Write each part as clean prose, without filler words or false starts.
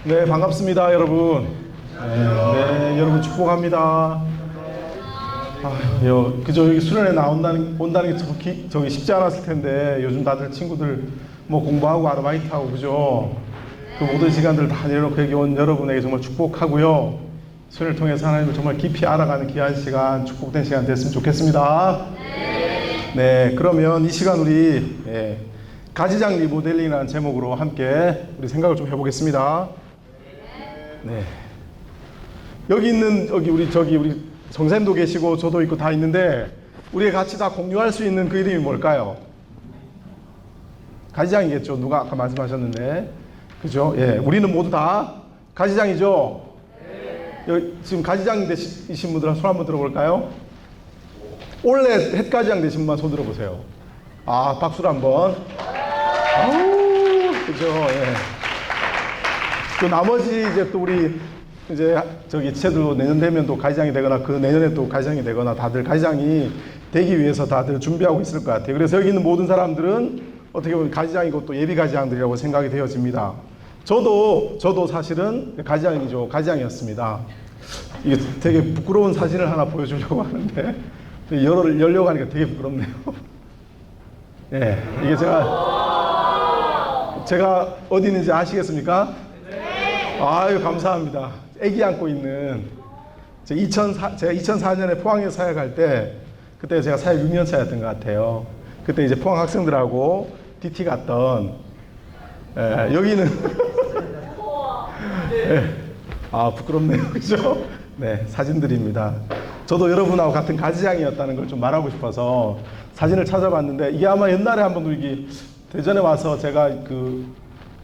네, 반갑습니다, 여러분. 여러분 축복합니다. 그저 여기 수련회 온다는 게 저기 쉽지 않았을 텐데, 요즘 다들 친구들 뭐 공부하고 아르바이트하고, 그죠? 그 모든 시간들 다 내려놓고 여기 온 여러분에게 정말 축복하고요. 수련회를 통해서 하나님을 정말 깊이 알아가는 귀한 시간, 축복된 시간 됐으면 좋겠습니다. 네, 그러면 이 시간 우리 가지장 리모델링이라는 제목으로 함께 우리 생각을 좀 해보겠습니다. 네. 여기 우리 정쌤도 계시고 저도 있고 다 있는데, 우리가 같이 다 공유할 수 있는 그 이름이 뭘까요? 가지장이겠죠. 누가 아까 말씀하셨는데, 그죠? 예, 우리는 모두 다 가지장이죠. 여기 지금 가지장 되신 분들 손 한번 들어볼까요? 원래 햇가지장 되신 분만 손 들어보세요. 아, 박수를 한번. 아우, 그죠? 예. 그 나머지 이제 또 우리 이제 저기 지체도 내년 되면 또 가지장이 되거나 그 내년에 또 가지장이 되거나 다들 가지장이 되기 위해서 다들 준비하고 있을 것 같아요. 그래서 여기 있는 모든 사람들은 어떻게 보면 가지장이고 또 예비 가지장들이라고 생각이 되어집니다. 저도 사실은 가지장이죠. 가지장이었습니다. 이게 되게 부끄러운 사진을 하나 보여주려고 하는데 열려고 하니까 되게 부끄럽네요. 예, 이게 제가 어디 있는지 아시겠습니까? 네. 아유, 감사합니다. 애기 안고 있는 제가 2004년에 포항에 사역할 때, 그때 제가 사역 6년 차였던 것 같아요. 그때 이제 포항 학생들하고 DT 갔던, 여기는 아, 부끄럽네요. 그죠? 네, 사진들입니다. 저도 여러분하고 같은 가지장이었다는 걸 좀 말하고 싶어서 사진을 찾아봤는데, 이게 아마 옛날에 한번 우리 대전에 와서 제가 그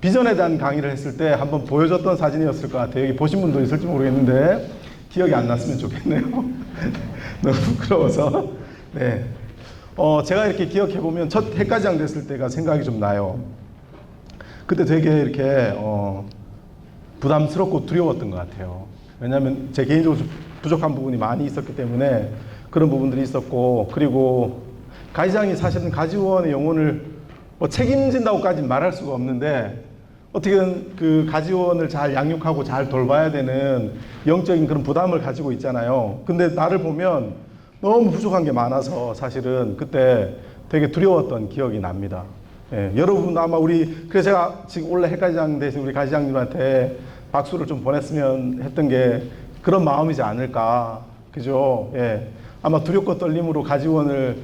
비전에 대한 강의를 했을 때 한번 보여줬던 사진이었을 것 같아요. 여기 보신 분도 있을지 모르겠는데 기억이 안 났으면 좋겠네요. 너무 부끄러워서. 네. 제가 이렇게 기억해 보면 첫 햇가지장 됐을 때가 생각이 좀 나요. 그때 되게 이렇게 부담스럽고 두려웠던 것 같아요. 왜냐하면 제 개인적으로 부족한 부분이 많이 있었기 때문에 그런 부분들이 있었고, 그리고 가지장이 사실은 가지원의 영혼을 책임진다고까지는 말할 수가 없는데, 어떻게든 그 가지원을 잘 양육하고 잘 돌봐야 되는 영적인 그런 부담을 가지고 있잖아요. 근데 나를 보면 너무 부족한 게 많아서 사실은 그때 되게 두려웠던 기억이 납니다. 예, 여러분 아마 그래서 제가 지금 원래 햇가지장 대신 우리 가지장님한테 박수를 좀 보냈으면 했던 게 그런 마음이지 않을까. 그죠? 예. 아마 두렵고 떨림으로 가지원을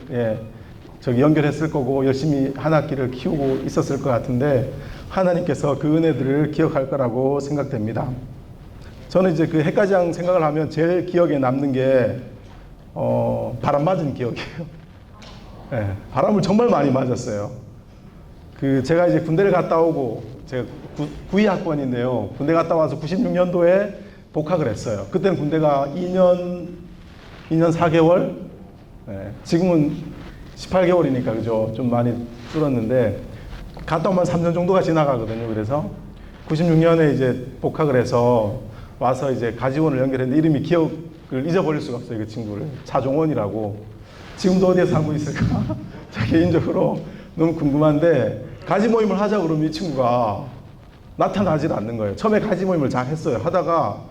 연결했을 거고 열심히 한 학기를 키우고 있었을 것 같은데, 하나님께서 그 은혜들을 기억할 거라고 생각됩니다. 저는 이제 그 햇가지장 생각을 하면 제일 기억에 남는 게 바람 맞은 기억이에요. 예, 바람을 정말 많이 맞았어요. 제가 이제 군대를 갔다 오고, 제가 92학번인데요. 군대 갔다 와서 96년도에 복학을 했어요. 그때는 군대가 2년 4개월? 예, 지금은 18개월이니까, 그죠? 좀 많이 줄었는데, 갔다 오면 3년 정도가 지나가거든요. 그래서 96년에 이제 복학을 해서 와서 이제 가지원을 연결했는데, 이름이 기억을 잊어버릴 수가 없어요. 그 친구를. 차종원이라고. 지금도 어디에 살고 있을까? 저 개인적으로 너무 궁금한데, 가지 모임을 하자 그러면 이 친구가 나타나질 않는 거예요. 처음에 가지 모임을 잘 했어요. 하다가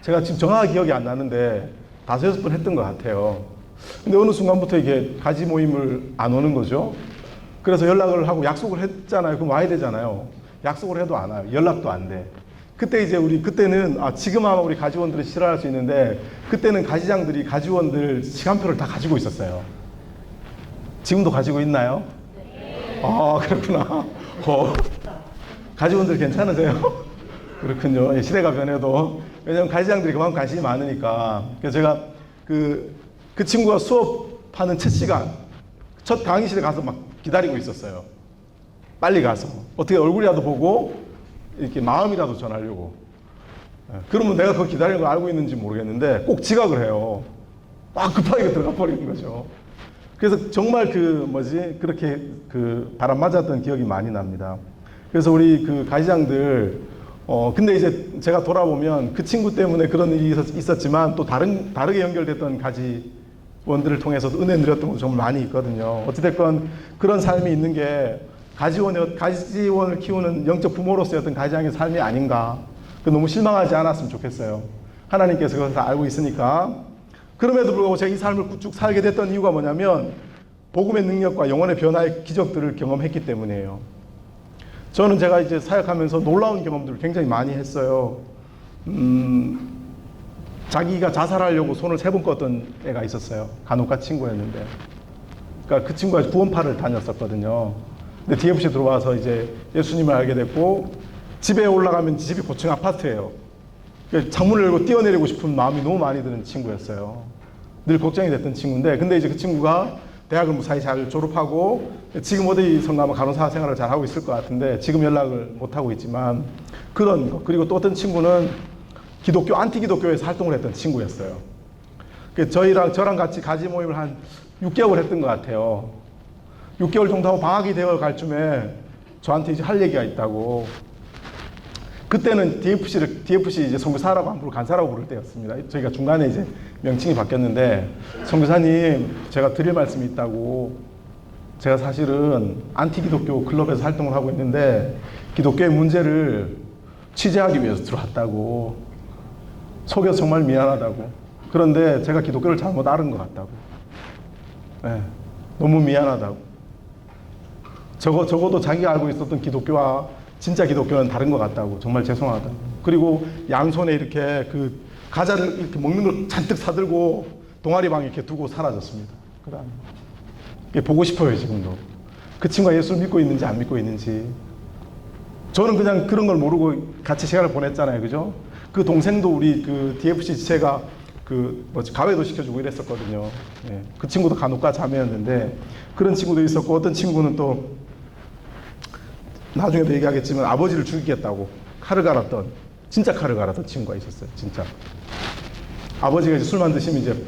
제가 지금 정확하게 기억이 안 나는데 5-6번 했던 것 같아요. 근데 어느 순간부터 이게 가지 모임을 안 오는 거죠. 그래서 연락을 하고 약속을 했잖아요. 그럼 와야 되잖아요. 약속을 해도 안 와요. 연락도 안 돼. 그때 이제 그때는, 지금 아마 우리 가지원들이 싫어할 수 있는데, 그때는 가지장들이 가지원들 시간표를 다 가지고 있었어요. 지금도 가지고 있나요? 네. 아, 그렇구나. 가지원들 괜찮으세요? 그렇군요. 시대가 변해도. 왜냐면 가지장들이 그만큼 관심이 많으니까. 그래서 제가 그 친구가 수업하는 첫 시간, 첫 강의실에 가서 막 기다리고 있었어요. 빨리 가서. 어떻게 얼굴이라도 보고, 이렇게 마음이라도 전하려고. 그러면 내가 그거 기다리는 걸 알고 있는지 모르겠는데, 꼭 지각을 해요. 막 급하게 들어가 버리는 거죠. 그래서 정말 그렇게 바람 맞았던 기억이 많이 납니다. 그래서 우리 그 가지장들, 근데 이제 제가 돌아보면 그 친구 때문에 그런 일이 있었지만, 또 다르게 연결됐던 가지원들을 통해서도 은혜 누렸던 것도 정말 많이 있거든요. 어찌됐건 그런 삶이 있는 게 가지원을 키우는 영적 부모로서의 어떤 가지장의 삶이 아닌가. 너무 실망하지 않았으면 좋겠어요. 하나님께서 그것을 다 알고 있으니까. 그럼에도 불구하고 제가 이 삶을 쭉 살게 됐던 이유가 뭐냐면 복음의 능력과 영혼의 변화의 기적들을 경험했기 때문이에요. 저는 제가 이제 사역하면서 놀라운 경험들을 굉장히 많이 했어요. 자기가 자살하려고 손을 3번 껐던 애가 있었어요. 간호과 친구였는데. 그러니까 그 친구가 구원파를 다녔었거든요. 근데 DFC 들어와서 이제 예수님을 알게 됐고, 집에 올라가면 집이 고층 아파트예요. 창문을 열고 뛰어내리고 싶은 마음이 너무 많이 드는 친구였어요. 늘 걱정이 됐던 친구인데, 근데 이제 그 친구가 대학을 무사히 잘 졸업하고 지금 어디 성가면 간호사 생활을 잘 하고 있을 것 같은데, 지금 연락을 못 하고 있지만 그런 거. 그리고 또 어떤 친구는 기독교 안티 기독교에서 활동을 했던 친구였어요. 저랑 같이 가지 모임을 한 6개월 했던 것 같아요. 6개월 정도 하고 방학이 되어 갈 쯤에 저한테 이제 할 얘기가 있다고. 그때는 DFC 이제 선교사라고 함부로 간사라고 부를 때였습니다. 저희가 중간에 이제 명칭이 바뀌었는데, 선교사님, 제가 드릴 말씀이 있다고. 제가 사실은 안티 기독교 클럽에서 활동을 하고 있는데 기독교의 문제를 취재하기 위해서 들어왔다고. 속여서 정말 미안하다고. 그런데 제가 기독교를 잘못 알은 것 같다고. 네, 너무 미안하다고. 적어도 자기가 알고 있었던 기독교와 진짜 기독교는 다른 것 같다고. 정말 죄송하다고. 그리고 양손에 이렇게 그 과자를 이렇게 먹는 걸 잔뜩 사들고 동아리방에 이렇게 두고 사라졌습니다. 그다음 보고 싶어요, 지금도. 그 친구가 예수를 믿고 있는지 안 믿고 있는지. 저는 그냥 그런 걸 모르고 같이 시간을 보냈잖아요, 그죠? 그 동생도 우리 그 DFC 지체가 가외도 시켜주고 이랬었거든요. 예, 그 친구도 간호과 자매였는데 그런 친구도 있었고, 어떤 친구는 또 나중에도 얘기하겠지만 아버지를 죽이겠다고 진짜 칼을 갈았던 친구가 있었어요. 진짜. 아버지가 이제 술만 드시면 이제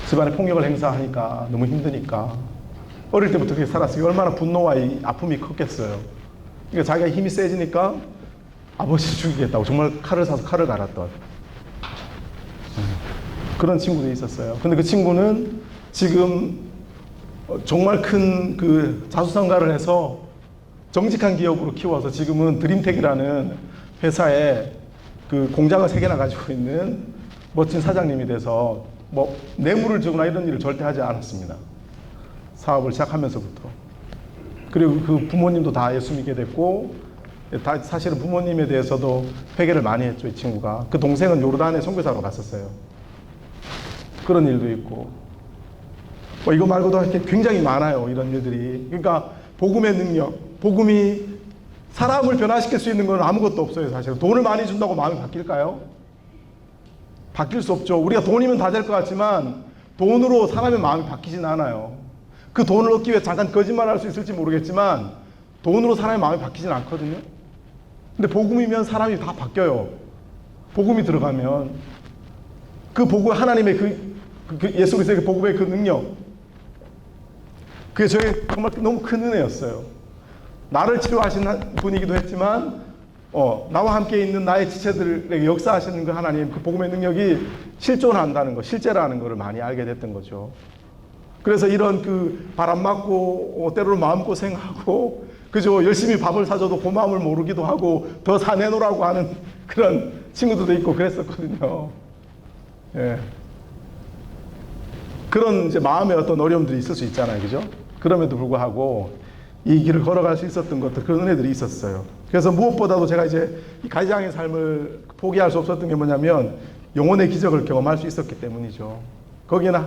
집안에 폭력을 행사하니까 너무 힘드니까 어릴 때부터 그렇게 살았어요. 얼마나 분노와 이 아픔이 컸겠어요. 그러니까 자기가 힘이 세지니까 아버지를 죽이겠다고 정말 칼을 사서 칼을 갈았던 그런 친구도 있었어요. 근데 그 친구는 지금 정말 큰 그 자수성가를 해서 정직한 기업으로 키워서 지금은 드림텍이라는 회사에 그 공장을 3개나 가지고 있는 멋진 사장님이 돼서 뭐 뇌물을 주거나 이런 일을 절대 하지 않았습니다. 사업을 시작하면서부터. 그리고 그 부모님도 다 예수 믿게 됐고, 사실은 부모님에 대해서도 회개를 많이 했죠, 이 친구가. 그 동생은 요르단에 선교사로 갔었어요. 그런 일도 있고. 이거 말고도 이렇게 굉장히 많아요, 이런 일들이. 그러니까 복음의 능력, 복음이 사람을 변화시킬 수 있는 건 아무것도 없어요, 사실은. 돈을 많이 준다고 마음이 바뀔까요? 바뀔 수 없죠. 우리가 돈이면 다 될 것 같지만 돈으로 사람의 마음이 바뀌진 않아요. 그 돈을 얻기 위해 잠깐 거짓말할 수 있을지 모르겠지만 돈으로 사람의 마음이 바뀌진 않거든요. 근데 복음이면 사람이 다 바뀌어요. 복음이 들어가면 그 복음, 하나님의 그 예수 그리스도의 복음의 그 능력, 그게 저에게 정말 너무 큰 은혜였어요. 나를 치료하신 분이기도 했지만 나와 함께 있는 나의 지체들에게 역사하시는 그 하나님, 그 복음의 능력이 실존한다는 거, 실제라는 것을 많이 알게 됐던 거죠. 그래서 이런 그 바람 맞고 때로는 마음고생하고 그죠, 열심히 밥을 사줘도 고마움을 모르기도 하고 더 사내놓으라고 하는 그런 친구들도 있고 그랬었거든요. 예. 그런 이제 마음의 어떤 어려움들이 있을 수 있잖아요, 그죠? 그럼에도 불구하고 이 길을 걸어갈 수 있었던 것들, 그런 은혜들이 있었어요. 그래서 무엇보다도 제가 이제 이 가지장의 삶을 포기할 수 없었던 게 뭐냐면 영혼의 기적을 경험할 수 있었기 때문이죠. 거기에는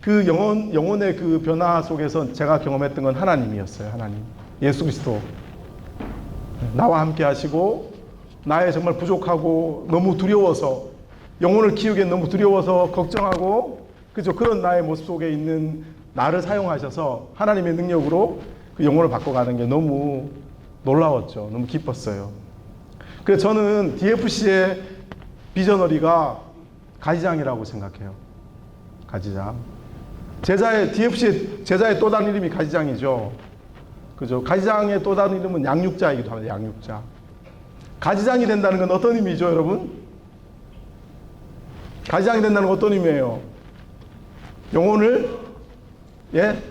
그 영혼의 그 변화 속에서 제가 경험했던 건 하나님이었어요. 하나님, 예수 그리스도 나와 함께 하시고, 나의 정말 부족하고 너무 두려워서, 영혼을 키우기엔 너무 두려워서 걱정하고, 그죠, 그런 나의 모습 속에 있는 나를 사용하셔서 하나님의 능력으로 그 영혼을 바꿔가는 게 너무 놀라웠죠. 너무 기뻤어요. 그래서 저는 DFC의 비저너리가 가지장이라고 생각해요. 가지장. DFC의 제자의 또 다른 이름이 가지장이죠. 그죠? 가지장의 또 다른 이름은 양육자이기도 합니다. 양육자. 가지장이 된다는 건 어떤 의미죠, 여러분? 가지장이 된다는 건 어떤 의미예요? 영혼을, 예?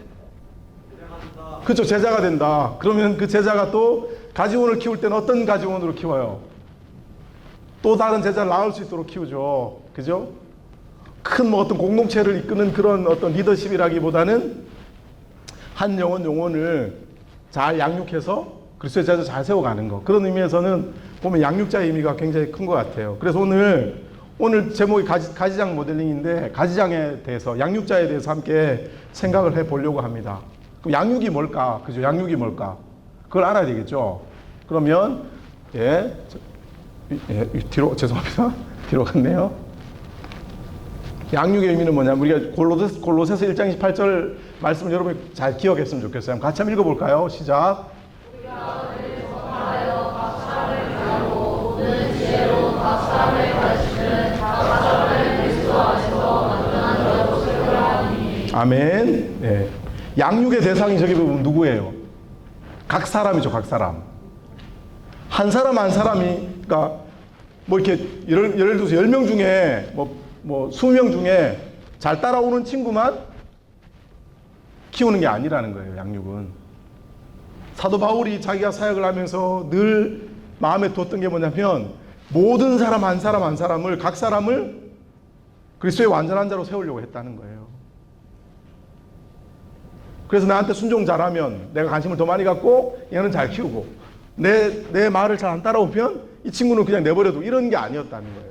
그렇죠, 제자가 된다. 그러면 그 제자가 또 가지원을 키울 때는 어떤 가지원으로 키워요? 또 다른 제자를 낳을 수 있도록 키우죠. 그죠? 큰 뭐 어떤 공동체를 이끄는 그런 어떤 리더십이라기보다는 한 영혼을 잘 양육해서 그리스도의 제자 잘 세워가는 거. 그런 의미에서는 보면 양육자의 의미가 굉장히 큰 것 같아요. 그래서 오늘 제목이 가지장 모델링인데 가지장에 대해서 양육자에 대해서 함께 생각을 해보려고 합니다. 그럼 양육이 뭘까? 그죠? 양육이 뭘까? 그걸 알아야 되겠죠. 그러면 뒤로 죄송합니다. 뒤로 갔네요. 양육의 의미는 뭐냐면 우리가 골로새서 1장 28절 말씀을 여러분이 잘 기억했으면 좋겠어요. 같이 한번 읽어볼까요? 시작. 아멘. 네. 양육의 대상이 저기 보면 누구예요? 각 사람이죠, 각 사람. 한 사람 한 사람이, 그러니까 뭐 이렇게 예를 들어서 10명 중에 뭐 20명 중에 잘 따라오는 친구만 키우는 게 아니라는 거예요, 양육은. 사도 바울이 자기가 사역을 하면서 늘 마음에 뒀던 게 뭐냐면 모든 사람 한 사람 한 사람을, 각 사람을 그리스도의 완전한 자로 세우려고 했다는 거예요. 그래서 나한테 순종 잘하면 내가 관심을 더 많이 갖고 얘는 잘 키우고 내 말을 잘 안 따라오면 이 친구는 그냥 내버려두고 이런 게 아니었다는 거예요.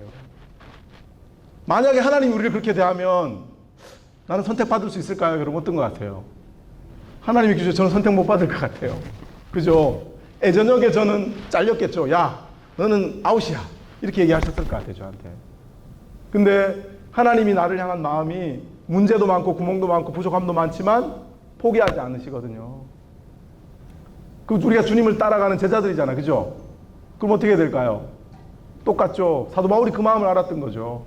만약에 하나님이 우리를 그렇게 대하면 나는 선택받을 수 있을까요? 여러분 어떤 것 같아요? 하나님이 기준에 저는 선택 못 받을 것 같아요. 그죠? 저녁에 저는 잘렸겠죠. 야, 너는 아웃이야. 이렇게 얘기하셨을 것 같아요, 저한테. 근데 하나님이 나를 향한 마음이 문제도 많고 구멍도 많고 부족함도 많지만 포기하지 않으시거든요. 그럼 우리가 주님을 따라가는 제자들이잖아. 그죠? 그럼 어떻게 될까요? 똑같죠. 사도 바울이 그 마음을 알았던 거죠.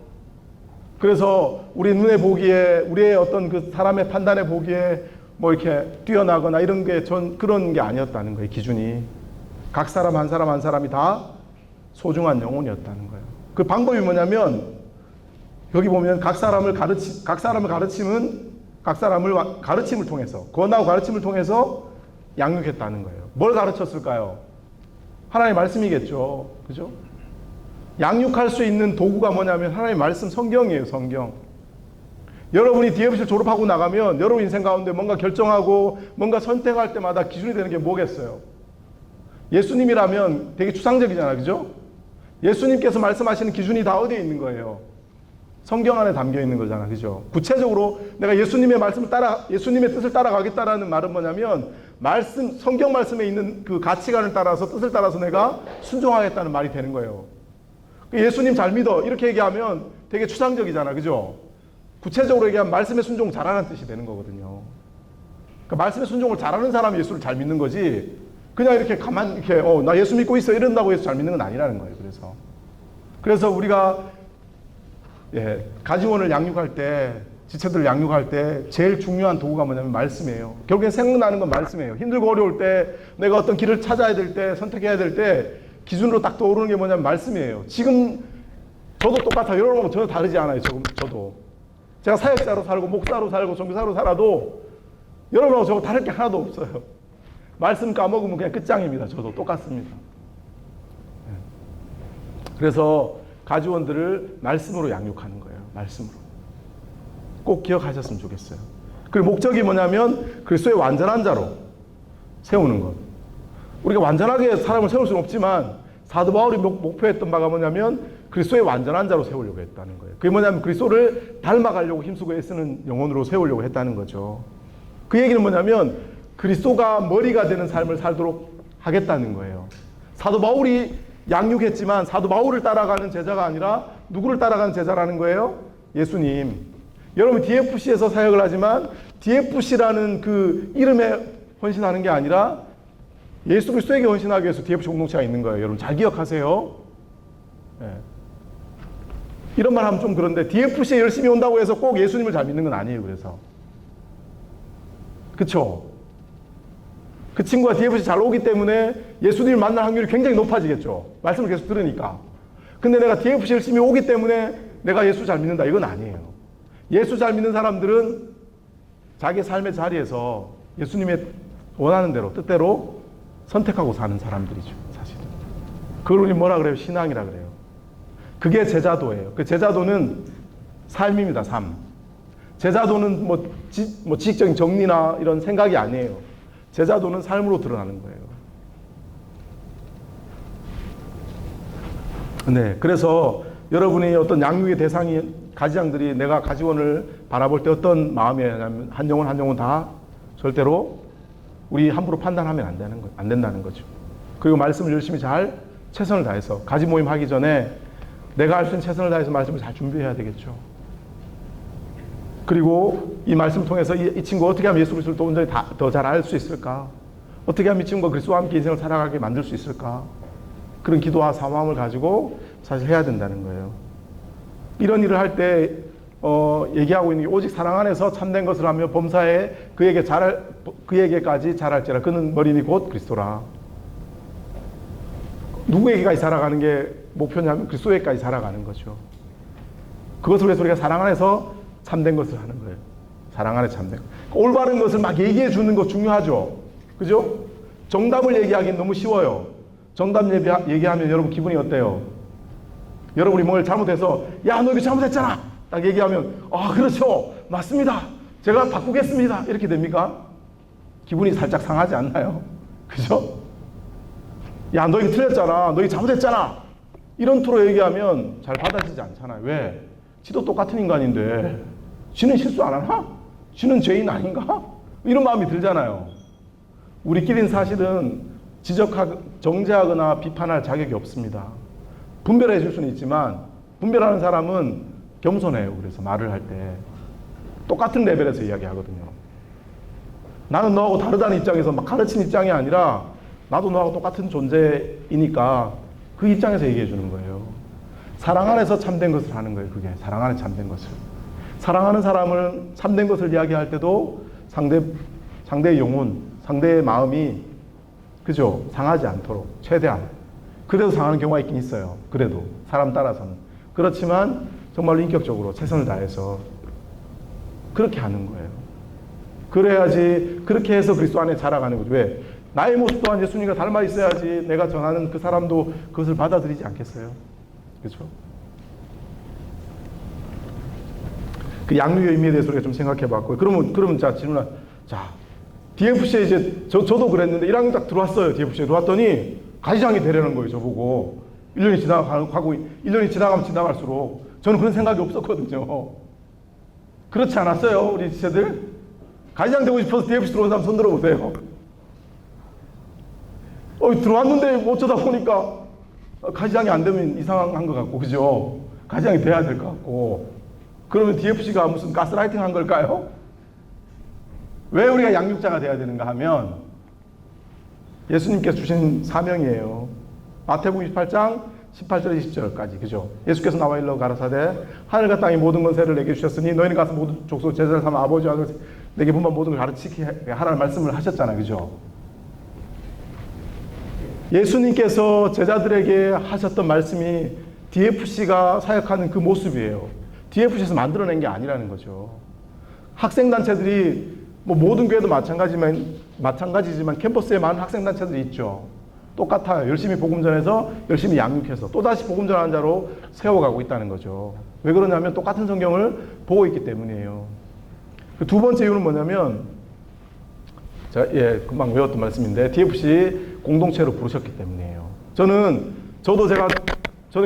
그래서 우리 눈에 보기에, 우리의 어떤 그 사람의 판단에 보기에 뭐 이렇게 뛰어나거나 이런 게 그런 게 아니었다는 거예요, 기준이. 각 사람 한 사람 한 사람이 다 소중한 영혼이었다는 거예요. 그 방법이 뭐냐면, 여기 보면 각 사람을 가르침을 통해서, 권하고 가르침을 통해서 양육했다는 거예요. 뭘 가르쳤을까요? 하나님의 말씀이겠죠. 그죠? 양육할 수 있는 도구가 뭐냐면 하나님의 말씀, 성경이에요, 성경. 여러분이 DFC를 졸업하고 나가면 여러분 인생 가운데 뭔가 결정하고 뭔가 선택할 때마다 기준이 되는 게 뭐겠어요? 예수님이라면 되게 추상적이잖아요. 그죠? 예수님께서 말씀하시는 기준이 다 어디에 있는 거예요? 성경 안에 담겨 있는 거잖아. 그죠? 구체적으로 내가 예수님의 예수님의 뜻을 따라가겠다라는 말은 뭐냐면 성경 말씀에 있는 그 가치관을 따라서, 뜻을 따라서 내가 순종하겠다는 말이 되는 거예요. 예수님 잘 믿어. 이렇게 얘기하면 되게 추상적이잖아. 그죠? 구체적으로 얘기하면 말씀에 순종 잘하는 뜻이 되는 거거든요. 그러니까 말씀에 순종을 잘하는 사람이 예수를 잘 믿는 거지, 그냥 이렇게 나 예수 믿고 있어 이런다고 예수 잘 믿는 건 아니라는 거예요. 그래서 우리가 가지원을 양육할 때, 지체들을 양육할 때 제일 중요한 도구가 뭐냐면 말씀이에요. 결국엔 생각나는 건 말씀이에요. 힘들고 어려울 때, 내가 어떤 길을 찾아야 될 때, 선택해야 될 때 기준으로 딱 떠오르는 게 뭐냐면 말씀이에요. 지금 저도 똑같아요. 여러분하고 전혀 다르지 않아요. 저도. 제가 사역자로 살고 목사로 살고 종교사로 살아도 여러분하고 저거 다를 게 하나도 없어요. 말씀 까먹으면 그냥 끝장입니다. 저도 똑같습니다. 그래서 가지원들을 말씀으로 양육하는 거예요. 말씀으로. 꼭 기억하셨으면 좋겠어요. 그리고 목적이 뭐냐면 그리스도의 완전한 자로 세우는 것. 우리가 완전하게 사람을 세울 수는 없지만 사도 바울이 목표했던 바가 뭐냐면 그리스도의 완전한 자로 세우려고 했다는 거예요. 그게 뭐냐면 그리스도를 닮아가려고 힘쓰고 애쓰는 영혼으로 세우려고 했다는 거죠. 그 얘기는 뭐냐면 그리스도가 머리가 되는 삶을 살도록 하겠다는 거예요. 사도 바울이 양육했지만 사도 바울을 따라가는 제자가 아니라 누구를 따라가는 제자라는 거예요? 예수님. 여러분 DFC에서 사역을 하지만 DFC라는 그 이름에 헌신하는 게 아니라 예수 그리스도에게 헌신하기 위해서 DFC 공동체가 있는 거예요. 여러분 잘 기억하세요. 이런 말 하면 좀 그런데 DFC에 열심히 온다고 해서 꼭 예수님을 잘 믿는 건 아니에요. 그래서 그쵸? 그 친구가 DFC 잘 오기 때문에 예수님을 만날 확률이 굉장히 높아지겠죠. 말씀을 계속 들으니까. 근데 내가 DFC 열심히 오기 때문에 내가 예수 잘 믿는다, 이건 아니에요. 예수 잘 믿는 사람들은 자기 삶의 자리에서 예수님의 원하는 대로, 뜻대로 선택하고 사는 사람들이죠, 사실은. 그걸 우리 뭐라 그래요? 신앙이라 그래요. 그게 제자도예요. 그 제자도는 삶입니다. 삶. 제자도는 지식적인 정리나 이런 생각이 아니에요. 제자도는 삶으로 드러나는 거예요. 네, 그래서 여러분이 어떤 양육의 대상이 가지장들이 내가 가지원을 바라볼 때 어떤 마음이냐면 한 영혼 다 절대로 우리 함부로 판단하면 안 된다는 거죠. 그리고 말씀을 열심히 잘 최선을 다해서 가지 모임 하기 전에 내가 할 수 있는 최선을 다해서 말씀을 잘 준비해야 되겠죠. 그리고 이 말씀을 통해서 이 친구 어떻게 하면 예수 그리스도를 또 온전히 더 잘 알 수 있을까? 어떻게 하면 이 친구가 그리스도와 함께 인생을 살아가게 만들 수 있을까? 그런 기도와 사모함을 가지고 사실 해야 된다는 거예요. 이런 일을 할 때 얘기하고 있는 게 오직 사랑 안에서 참된 것을 하며 범사에 그에게까지 잘할지라 그는 머리니 곧 그리스도라. 누구에게까지 살아가는 게 목표냐면 그리스도에게까지 살아가는 거죠. 그것을 위해서 우리가 사랑 안에서 참된 것을 하는 거예요. 사랑 안에 참된 것. 올바른 것을 막 얘기해 주는 거 중요하죠. 그죠? 정답을 얘기하기는 너무 쉬워요. 정답 얘기하면 여러분 기분이 어때요? 여러분이 뭘 잘못해서 야, 너 이거 잘못했잖아 딱 얘기하면 그렇죠, 맞습니다, 제가 바꾸겠습니다 이렇게 됩니까? 기분이 살짝 상하지 않나요? 그죠? 야, 너 이거 틀렸잖아, 너 이거 잘못했잖아 이런 투로 얘기하면 잘 받아지지 않잖아요. 왜? 지도 똑같은 인간인데 지는 실수 안 하나? 지는 죄인 아닌가? 이런 마음이 들잖아요. 우리끼리는 사실은 정죄하거나 비판할 자격이 없습니다. 분별해 줄 수는 있지만 분별하는 사람은 겸손해요. 그래서 말을 할 때 똑같은 레벨에서 이야기하거든요. 나는 너하고 다르다는 입장에서 막 가르치는 입장이 아니라 나도 너하고 똑같은 존재이니까 그 입장에서 얘기해 주는 거예요. 사랑 안에서 참된 것을 하는 거예요. 그게 사랑 안에 참된 것을. 사랑하는 사람을 참된 것을 이야기할 때도 상대의 영혼, 상대의 마음이 그죠? 상하지 않도록 최대한. 그래도 상하는 경우가 있긴 있어요. 그래도 사람 따라서는. 그렇지만 정말로 인격적으로 최선을 다해서 그렇게 하는 거예요. 그래야지, 그렇게 해서 그리스도 안에 자라가는 거죠. 왜? 나의 모습 또한 예수님과 닮아 있어야지 내가 전하는 그 사람도 그것을 받아들이지 않겠어요? 그렇죠? 그 양육의 의미에 대해서 우리가 좀 생각해 봤고요. 그러면 자, DFC에 이제 저도 그랬는데 1학년 딱 들어왔어요. DFC에 들어왔더니 가지장이 되려는 거예요. 저보고 1년이 지나가면 지나갈수록 저는 그런 생각이 없었거든요. 그렇지 않았어요? 우리 지체들? 가지장 되고 싶어서 DFC 들어온 사람 손 들어보세요. 들어왔는데 어쩌다 보니까 가지장이 안 되면 이상한 것 같고, 그죠? 가지장이 돼야 될 것 같고. 그러면 DFC가 무슨 가스라이팅 한 걸까요? 왜 우리가 양육자가 돼야 되는가 하면 예수님께서 주신 사명이에요. 마태복음 28장 18절 20절까지, 그죠? 예수께서 나와 일러 가라사대 하늘과 땅의 모든 권세를 내게 주셨으니 너희는 가서 모든 족속 제자를 삼아 아버지 아들 내게 분반 모든 걸 가르치게 하라는 말씀을 하셨잖아요. 그죠? 예수님께서 제자들에게 하셨던 말씀이 DFC가 사역하는 그 모습이에요. DFC에서 만들어낸 게 아니라는 거죠. 학생단체들이 모든 교회도 마찬가지지만 캠퍼스에 많은 학생단체들이 있죠. 똑같아요. 열심히 복음 전해서 열심히 양육해서 또다시 복음 전하는 자로 세워가고 있다는 거죠. 왜 그러냐면 똑같은 성경을 보고 있기 때문이에요. 그 두 번째 이유는 뭐냐면 금방 외웠던 말씀인데 DFC 공동체로 부르셨기 때문이에요. 저는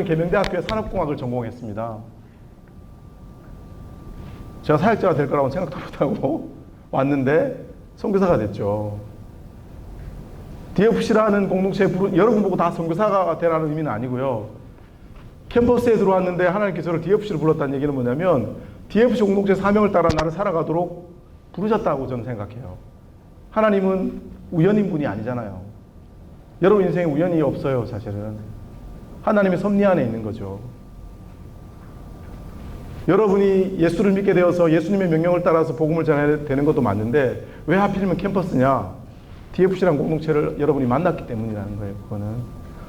계명대학교에 산업공학을 전공했습니다. 제가 사역자가 될 거라고 생각도 못하고 왔는데 선교사가 됐죠. DFC라는 공동체에 여러분 보고 다 선교사가 되라는 의미는 아니고요. 캠퍼스에 들어왔는데 하나님께서 저를 DFC로 불렀다는 얘기는 뭐냐면 DFC 공동체 사명을 따라 나를 살아가도록 부르셨다고 저는 생각해요. 하나님은 우연인 분이 아니잖아요. 여러분 인생에 우연이 없어요. 사실은 하나님의 섭리 안에 있는 거죠. 여러분이 예수를 믿게 되어서 예수님의 명령을 따라서 복음을 전해야 되는 것도 맞는데 왜 하필이면 캠퍼스냐? DFC라는 공동체를 여러분이 만났기 때문이라는 거예요. 그거는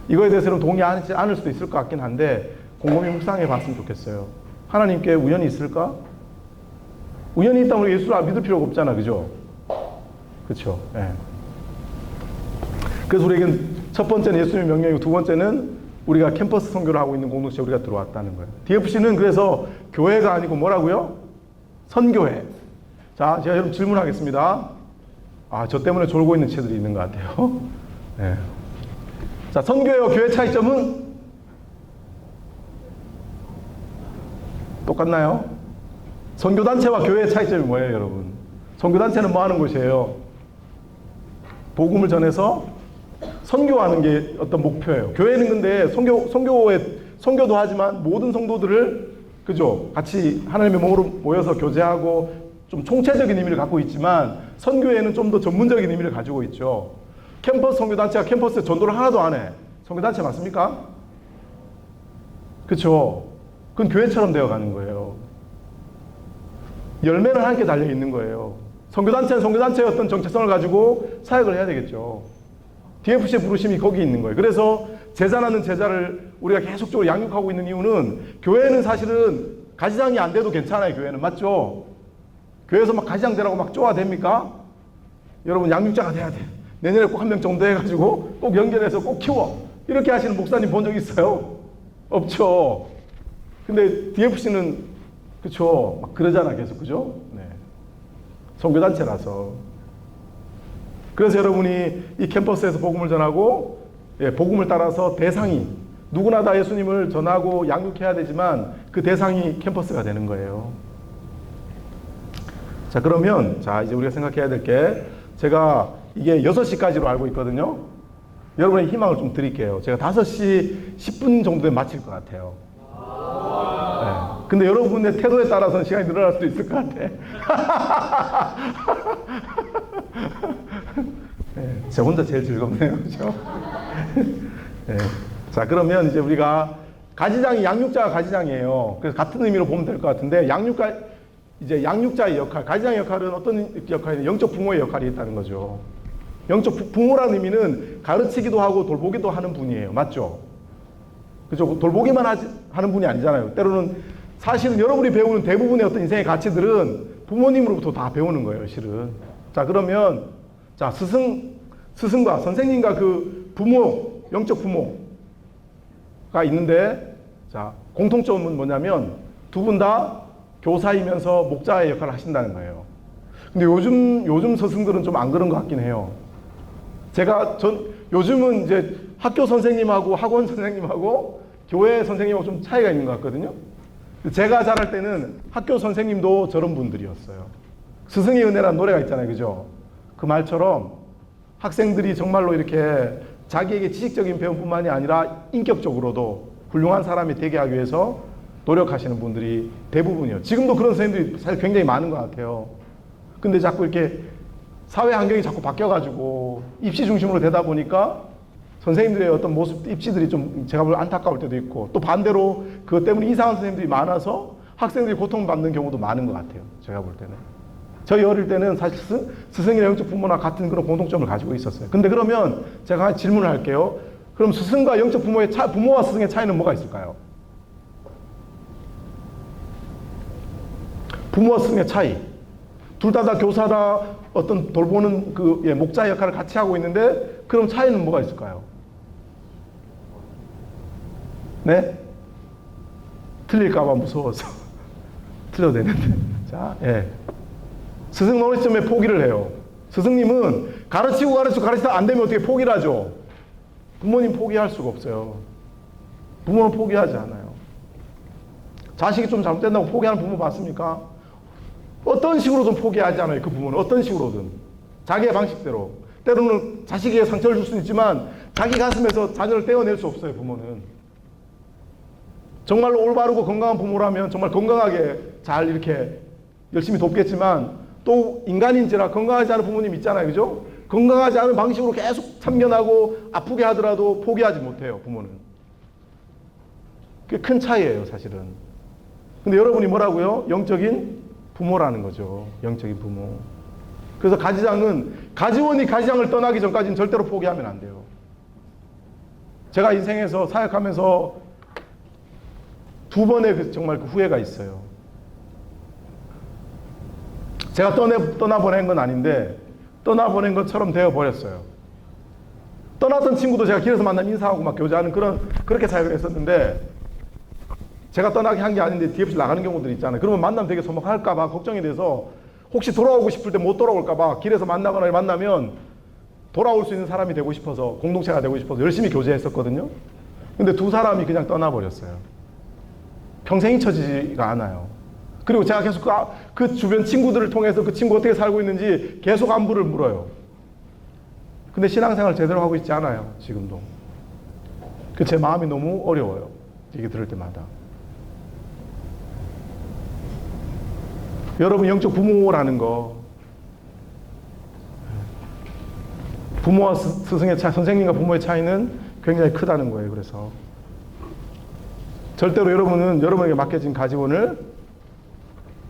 이거에 대해서는 동의하지 않을 수도 있을 것 같긴 한데 곰곰이 묵상해 봤으면 좋겠어요. 하나님께 우연이 있을까? 우연이 있다면 우리 예수를 믿을 필요가 없잖아. 그죠? 그렇죠. 네. 그래서 우리에겐 첫 번째는 예수님의 명령이고 두 번째는 우리가 캠퍼스 선교를 하고 있는 공동체에 우리가 들어왔다는 거예요. DFC는 그래서 교회가 아니고 뭐라고요? 선교회. 자, 제가 여러분 질문하겠습니다. 저 때문에 졸고 있는 채들이 있는 것 같아요. 네. 자, 선교회와 교회 차이점은 똑같나요? 선교단체와 교회의 차이점이 뭐예요, 여러분? 선교단체는 뭐 하는 곳이에요? 복음을 전해서 선교하는 게 어떤 목표예요. 교회는 근데 선교도 하지만 모든 성도들을, 그죠? 같이 하나님의 몸으로 모여서 교제하고 좀 총체적인 의미를 갖고 있지만, 선교회는 좀 더 전문적인 의미를 가지고 있죠. 캠퍼스 선교단체가 캠퍼스에 전도를 하나도 안 해. 선교단체 맞습니까? 그쵸? 그건 교회처럼 되어가는 거예요. 열매는 함께 달려 있는 거예요. 선교단체는 선교단체의 어떤 정체성을 가지고 사역을 해야 되겠죠. DFC의 부르심이 거기 있는 거예요. 그래서 제자라는 제자를 우리가 계속적으로 양육하고 있는 이유는, 교회는 사실은 가지장이 안 돼도 괜찮아요. 교회는 맞죠? 교회에서 막 가지장 되라고 막 쪼아 됩니까? 여러분, 양육자가 돼야 돼. 내년에 꼭 한 명 정도 해가지고 꼭 연결해서 꼭 키워. 이렇게 하시는 목사님 본 적 있어요? 없죠. 근데 DFC는 그쵸, 막 그러잖아 계속, 그죠? 네. 선교단체라서. 그래서 여러분이 이 캠퍼스에서 복음을 전하고, 복음을 따라서 대상이, 누구나 다 예수님을 전하고 양육해야 되지만 그 대상이 캠퍼스가 되는 거예요. 자, 그러면 이제 우리가 생각해야 될 게, 제가 이게 6시까지로 알고 있거든요. 여러분의 희망을 좀 드릴게요. 제가 5시 10분 정도 되면 마칠 것 같아요. 네. 근데 여러분의 태도에 따라서는 시간이 늘어날 수도 있을 것 같아. 네, 저 혼자 제일 즐겁네요. 그죠? 네. 자, 그러면 이제 우리가 가지장이, 양육자가 가지장이에요. 그래서 같은 의미로 보면 될 것 같은데, 양육자의 역할, 가지장의 역할은 어떤 역할이냐? 영적 부모의 역할이 있다는 거죠. 영적 부모라는 의미는 가르치기도 하고 돌보기도 하는 분이에요. 맞죠? 그죠? 돌보기만 하는 분이 아니잖아요. 때로는 사실은 여러분이 배우는 대부분의 어떤 인생의 가치들은 부모님으로부터 다 배우는 거예요, 실은. 자, 그러면, 스승과 선생님과 그 부모, 영적 부모가 있는데, 공통점은 뭐냐면, 두 분 다 교사이면서 목자의 역할을 하신다는 거예요. 근데 요즘 스승들은 좀 안 그런 것 같긴 해요. 요즘은 이제 학교 선생님하고 학원 선생님하고 교회 선생님하고 좀 차이가 있는 것 같거든요. 제가 자랄 때는 학교 선생님도 저런 분들이었어요. 스승의 은혜라는 노래가 있잖아요. 그죠? 그 말처럼 학생들이 정말로 이렇게 자기에게 지식적인 배움뿐만이 아니라 인격적으로도 훌륭한 사람이 되게 하기 위해서 노력하시는 분들이 대부분이에요. 지금도 그런 선생님들이 사실 굉장히 많은 것 같아요. 근데 자꾸 이렇게 사회 환경이 자꾸 바뀌어가지고 입시 중심으로 되다 보니까 선생님들의 어떤 모습, 입시들이 좀 제가 볼 안타까울 때도 있고, 또 반대로 그것 때문에 이상한 선생님들이 많아서 학생들이 고통받는 경우도 많은 것 같아요. 제가 볼 때는. 저희 어릴 때는 사실 스승이나 영적 부모나 같은 그런 공통점을 가지고 있었어요. 근데 그러면 제가 질문을 할게요. 그럼 스승과 영적 부모와 스승의 차이는 뭐가 있을까요? 부모와 스승의 차이. 둘 다 교사다, 어떤 돌보는 목자의 역할을 같이 하고 있는데, 그럼 차이는 뭐가 있을까요? 네? 틀릴까봐 무서워서. 틀려도 되는데. 자, 스승 노릇점에 포기를 해요. 스승님은 가르치다 안 되면 어떻게 포기를 하죠? 부모님 포기할 수가 없어요. 부모는 포기하지 않아요. 자식이 좀 잘못된다고 포기하는 부모 봤습니까? 어떤 식으로든 포기하지 않아요. 그 부모는 어떤 식으로든 자기의 방식대로. 때로는 자식에게 상처를 줄 수는 있지만 자기 가슴에서 자녀를 떼어낼 수 없어요. 부모는 정말로 올바르고 건강한 부모라면 정말 건강하게 잘 이렇게 열심히 돕겠지만, 또 인간인지라 건강하지 않은 부모님 있잖아요. 그죠? 건강하지 않은 방식으로 계속 참견하고 아프게 하더라도 포기하지 못해요. 부모는. 그게 큰 차이예요, 사실은. 근데 여러분이 뭐라고요? 영적인 부모라는 거죠. 영적인 부모. 그래서 가지원이 가지장을 떠나기 전까지는 절대로 포기하면 안 돼요. 제가 인생에서 사역하면서 2번의 정말 그 후회가 있어요. 제가 떠나보낸 건 아닌데 떠나보낸 것처럼 되어버렸어요. 떠났던 친구도 제가 길에서 만나면 인사하고 막 교제하는 그렇게 사역을 했었는데, 제가 떠나게 한 게 아닌데 DFC 나가는 경우들이 있잖아요. 그러면 만나면 되게 서먹할까봐 걱정이 돼서, 혹시 돌아오고 싶을 때 못 돌아올까봐 길에서 만나거나 만나면 돌아올 수 있는 사람이 되고 싶어서, 공동체가 되고 싶어서 열심히 교제했었거든요. 근데 두 사람이 그냥 떠나버렸어요. 평생 잊혀지지가 않아요. 그리고 제가 계속 그 주변 친구들을 통해서 그 친구 어떻게 살고 있는지 계속 안부를 물어요. 근데 신앙생활 제대로 하고 있지 않아요, 지금도. 제 마음이 너무 어려워요, 얘기 들을 때마다. 여러분, 영적 부모라는 거, 부모와 스승의 차이, 선생님과 부모의 차이는 굉장히 크다는 거예요. 그래서 절대로 여러분은 여러분에게 맡겨진 가지원을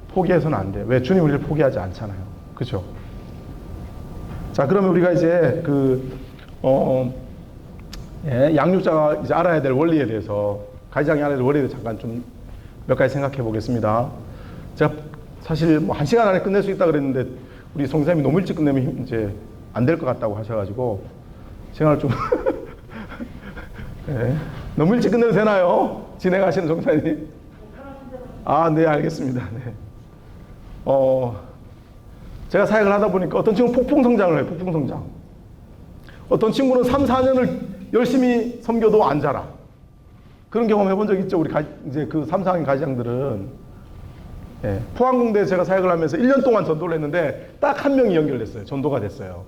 포기해서는 안 돼요. 왜? 주님 우리를 포기하지 않잖아요. 그렇죠? 자, 그러면 우리가 이제 양육자가 이제 알아야 될 원리에 대해서, 가지장이 알아야 될 원리에 대해서 잠깐 좀 몇 가지 생각해 보겠습니다. 제가 사실 뭐 1시간 안에 끝낼 수 있다 그랬는데, 우리 송사님이 너무 일찍 끝내면 이제 안 될 것 같다고 하셔가지고, 생각을 좀, 네. 너무 일찍 끝내도 되나요? 진행하시는 송사님. 아, 네, 알겠습니다. 네. 제가 사역을 하다 보니까 어떤 친구는 폭풍성장을 해요, 폭풍성장. 어떤 친구는 3, 4년을 열심히 섬겨도 안 자라. 그런 경험 해본 적 있죠? 우리 이제 그 3, 4학년 가지장들은. 예, 포항공대에 제가 사역을 하면서 1년 동안 전도를 했는데 딱 한 명이 연결됐어요. 전도가 됐어요.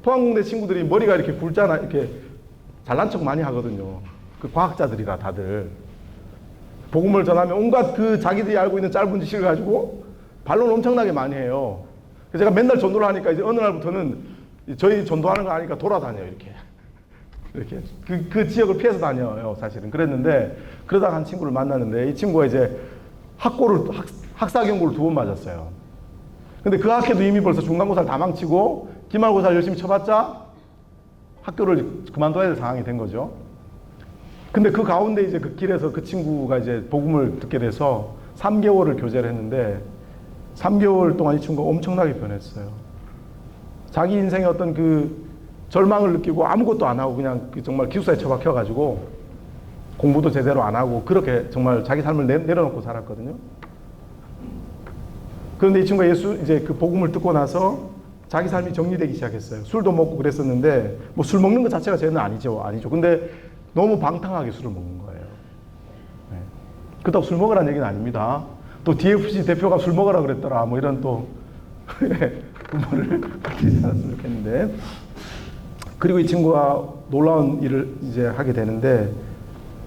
포항공대 친구들이 머리가 이렇게 굵잖아. 이렇게 잘난 척 많이 하거든요. 그 과학자들이라 다들. 복음을 전하면 온갖 그 자기들이 알고 있는 짧은 지식을 가지고 반론 엄청나게 많이 해요. 그래서 제가 맨날 전도를 하니까 이제 어느 날부터는 저희 전도하는 거 아니까 돌아다녀요, 이렇게. 이렇게. 그 지역을 피해서 다녀요, 사실은. 그랬는데, 그러다가 한 친구를 만났는데, 이 친구가 이제 학사경고를 2번 맞았어요. 근데 그 학회도 이미 벌써 중간고사를 다 망치고, 기말고사를 열심히 쳐봤자, 학교를 그만둬야 될 상황이 된 거죠. 근데 그 가운데 이제 그 길에서 그 친구가 이제 복음을 듣게 돼서 3개월을 교제를 했는데, 3개월 동안 이 친구가 엄청나게 변했어요. 자기 인생의 어떤 그 절망을 느끼고 아무것도 안 하고 그냥 정말 기숙사에 처박혀가지고 공부도 제대로 안 하고 그렇게 정말 자기 삶을 내려놓고 살았거든요. 그런데 이 친구가 이제 그 복음을 듣고 나서 자기 삶이 정리되기 시작했어요. 술도 먹고 그랬었는데, 뭐 술 먹는 것 자체가 죄는 아니죠. 근데 너무 방탕하게 술을 먹는 거예요. 네. 그렇다고 술 먹으라는 얘기는 아닙니다. 또 DFC 대표가 술 먹으라 그랬더라, 뭐 이런 또 부모를 드리지 않았으면 좋겠는데. 그리고 이 친구가 놀라운 일을 이제 하게 되는데,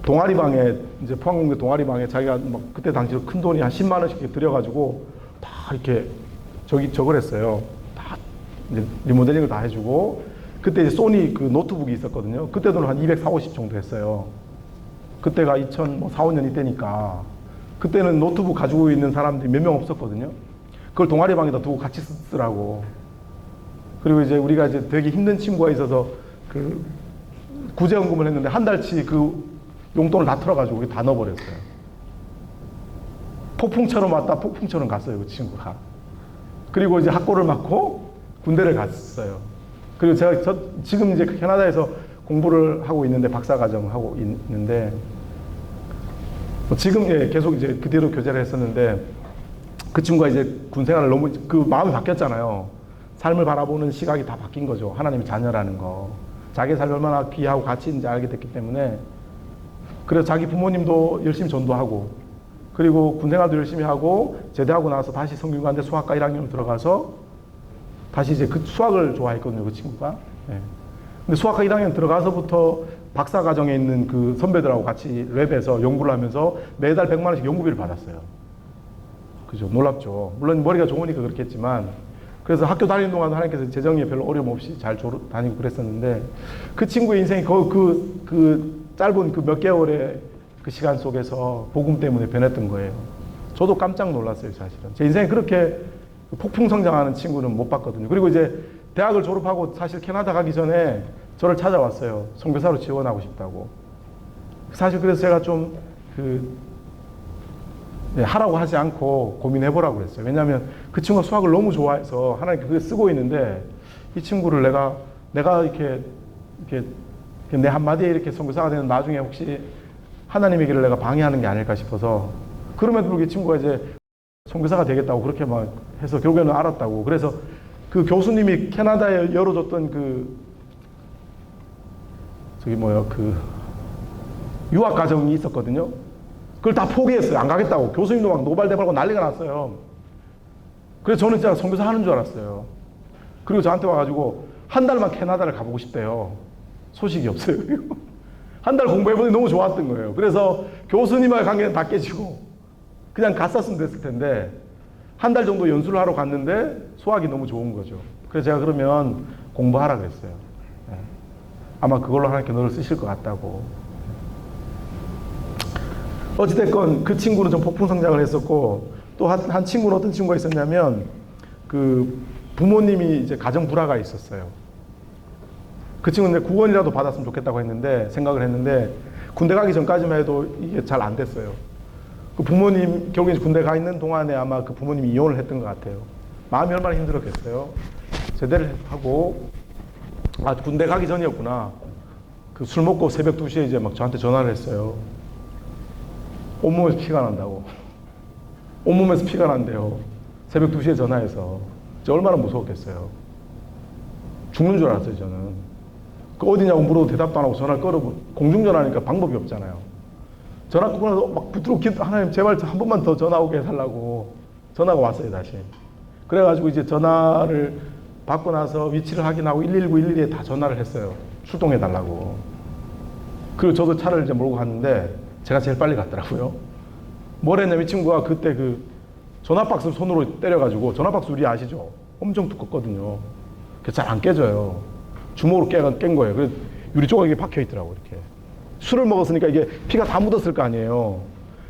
동아리방에, 이제 포항공대 동아리방에 자기가 막 그때 당시로 큰 돈이 한 10만 원씩 들여가지고 다 이렇게 저걸 했어요. 다 이제 리모델링을 다 해주고, 그때 이제 소니 그 노트북이 있었거든요. 그때 돈은 한 240, 50 정도 했어요. 그때가 2004, 5년 이때니까. 그때는 노트북 가지고 있는 사람들이 몇 명 없었거든요. 그걸 동아리방에다 두고 같이 쓰라고. 그리고 이제 우리가 이제 되게 힘든 친구가 있어서 그 구제연금을 했는데 한 달치 그 용돈을 다 털어가지고 우리 다 넣어버렸어요. 폭풍처럼 왔다 폭풍처럼 갔어요, 그 친구가. 그리고 이제 학고를 맞고 군대를 갔어요. 그리고 제가 지금 이제 캐나다에서 공부를 하고 있는데, 박사과정 하고 있는데, 지금 계속 이제 그대로 교제를 했었는데, 그 친구가 이제 군 생활을 너무 그 마음이 바뀌었잖아요. 삶을 바라보는 시각이 다 바뀐 거죠. 하나님의 자녀라는 거. 자기 삶이 얼마나 귀하고 가치 있는지 알게 됐기 때문에. 그래서 자기 부모님도 열심히 전도하고, 그리고 군 생활도 열심히 하고, 제대하고 나서 다시 성균관대 수학과 1학년을 들어가서 다시 이제 그 수학을 좋아했거든요, 그 친구가. 네. 근데 수학과 1학년 들어가서부터 박사과정에 있는 그 선배들하고 같이 랩에서 연구를 하면서 매달 100만 원씩 연구비를 받았어요. 그죠? 놀랍죠. 물론 머리가 좋으니까 그렇겠지만, 그래서 학교 다니는 동안 하나님께서 재정에 별로 어려움 없이 잘 다니고 그랬었는데, 그 친구의 인생이 그 짧은 그 몇 개월의 그 시간 속에서 복음 때문에 변했던 거예요. 저도 깜짝 놀랐어요, 사실은. 제 인생에 그렇게 폭풍 성장하는 친구는 못 봤거든요. 그리고 이제 대학을 졸업하고 사실 캐나다 가기 전에 저를 찾아왔어요. 선교사로 지원하고 싶다고. 사실 그래서 제가 좀 하라고 하지 않고 고민해보라고 그랬어요. 왜냐하면 그 친구가 수학을 너무 좋아해서 하나님께 그게 쓰고 있는데, 이 친구를 내가 이렇게 이렇게 내 한마디에 이렇게 선교사가 되는 나중에 혹시 하나님의 길을 내가 방해하는 게 아닐까 싶어서, 그럼에도 불구하고 친구가 이제 선교사가 되겠다고 그렇게 막 해서 결국에는 알았다고. 그래서 그 교수님이 캐나다에 열어줬던 그 유학 과정이 있었거든요. 그걸 다 포기했어요. 안 가겠다고. 교수님도 막 노발대발하고 난리가 났어요. 그래서 저는 진짜 선교사 하는 줄 알았어요. 그리고 저한테 와가지고 한 달만 캐나다를 가보고 싶대요. 소식이 없어요. 한 달 공부해보니 너무 좋았던 거예요. 그래서 교수님과의 관계는 다 깨지고 그냥 갔었으면 됐을 텐데, 한 달 정도 연수를 하러 갔는데 수학이 너무 좋은 거죠. 그래서 제가 그러면 공부하라 그랬어요. 아마 그걸로 하나님께 너를 쓰실 것 같다고. 어찌됐건 그 친구는 좀 폭풍 성장을 했었고, 또 한 친구는 어떤 친구가 있었냐면, 그 부모님이 이제 가정 불화가 있었어요. 그 친구는 구원이라도 받았으면 좋겠다고 했는데, 생각을 했는데, 군대 가기 전까지만 해도 이게 잘 안 됐어요. 그 부모님, 결국에 군대 가 있는 동안에 아마 그 부모님이 이혼을 했던 것 같아요. 마음이 얼마나 힘들었겠어요. 제대를 하고, 군대 가기 전이었구나. 그 술 먹고 새벽 2시에 이제 막 저한테 전화를 했어요. 온몸에서 피가 난다고. 온몸에서 피가 난대요. 새벽 2시에 전화해서. 저 얼마나 무서웠겠어요. 죽는 줄 알았어요, 저는. 그 어디냐고 물어도 대답도 안 하고 전화를 걸어보, 공중전화니까 방법이 없잖아요. 전화 끊고 나서 막 붙들고 하나님 제발 한 번만 더 전화 오게 해달라고 전화가 왔어요, 다시. 그래가지고 이제 전화를 받고 나서 위치를 확인하고 119, 112에 다 전화를 했어요. 출동해달라고. 그리고 저도 차를 이제 몰고 갔는데 제가 제일 빨리 갔더라고요. 뭘 했냐면 이 친구가 그때 그 전화박스 손으로 때려가지고, 전화박스 우리 아시죠? 엄청 두껍거든요. 잘 안 깨져요. 주먹으로 깬 거예요. 그래서 유리 조각이 박혀 있더라고, 이렇게. 술을 먹었으니까 이게 피가 다 묻었을 거 아니에요.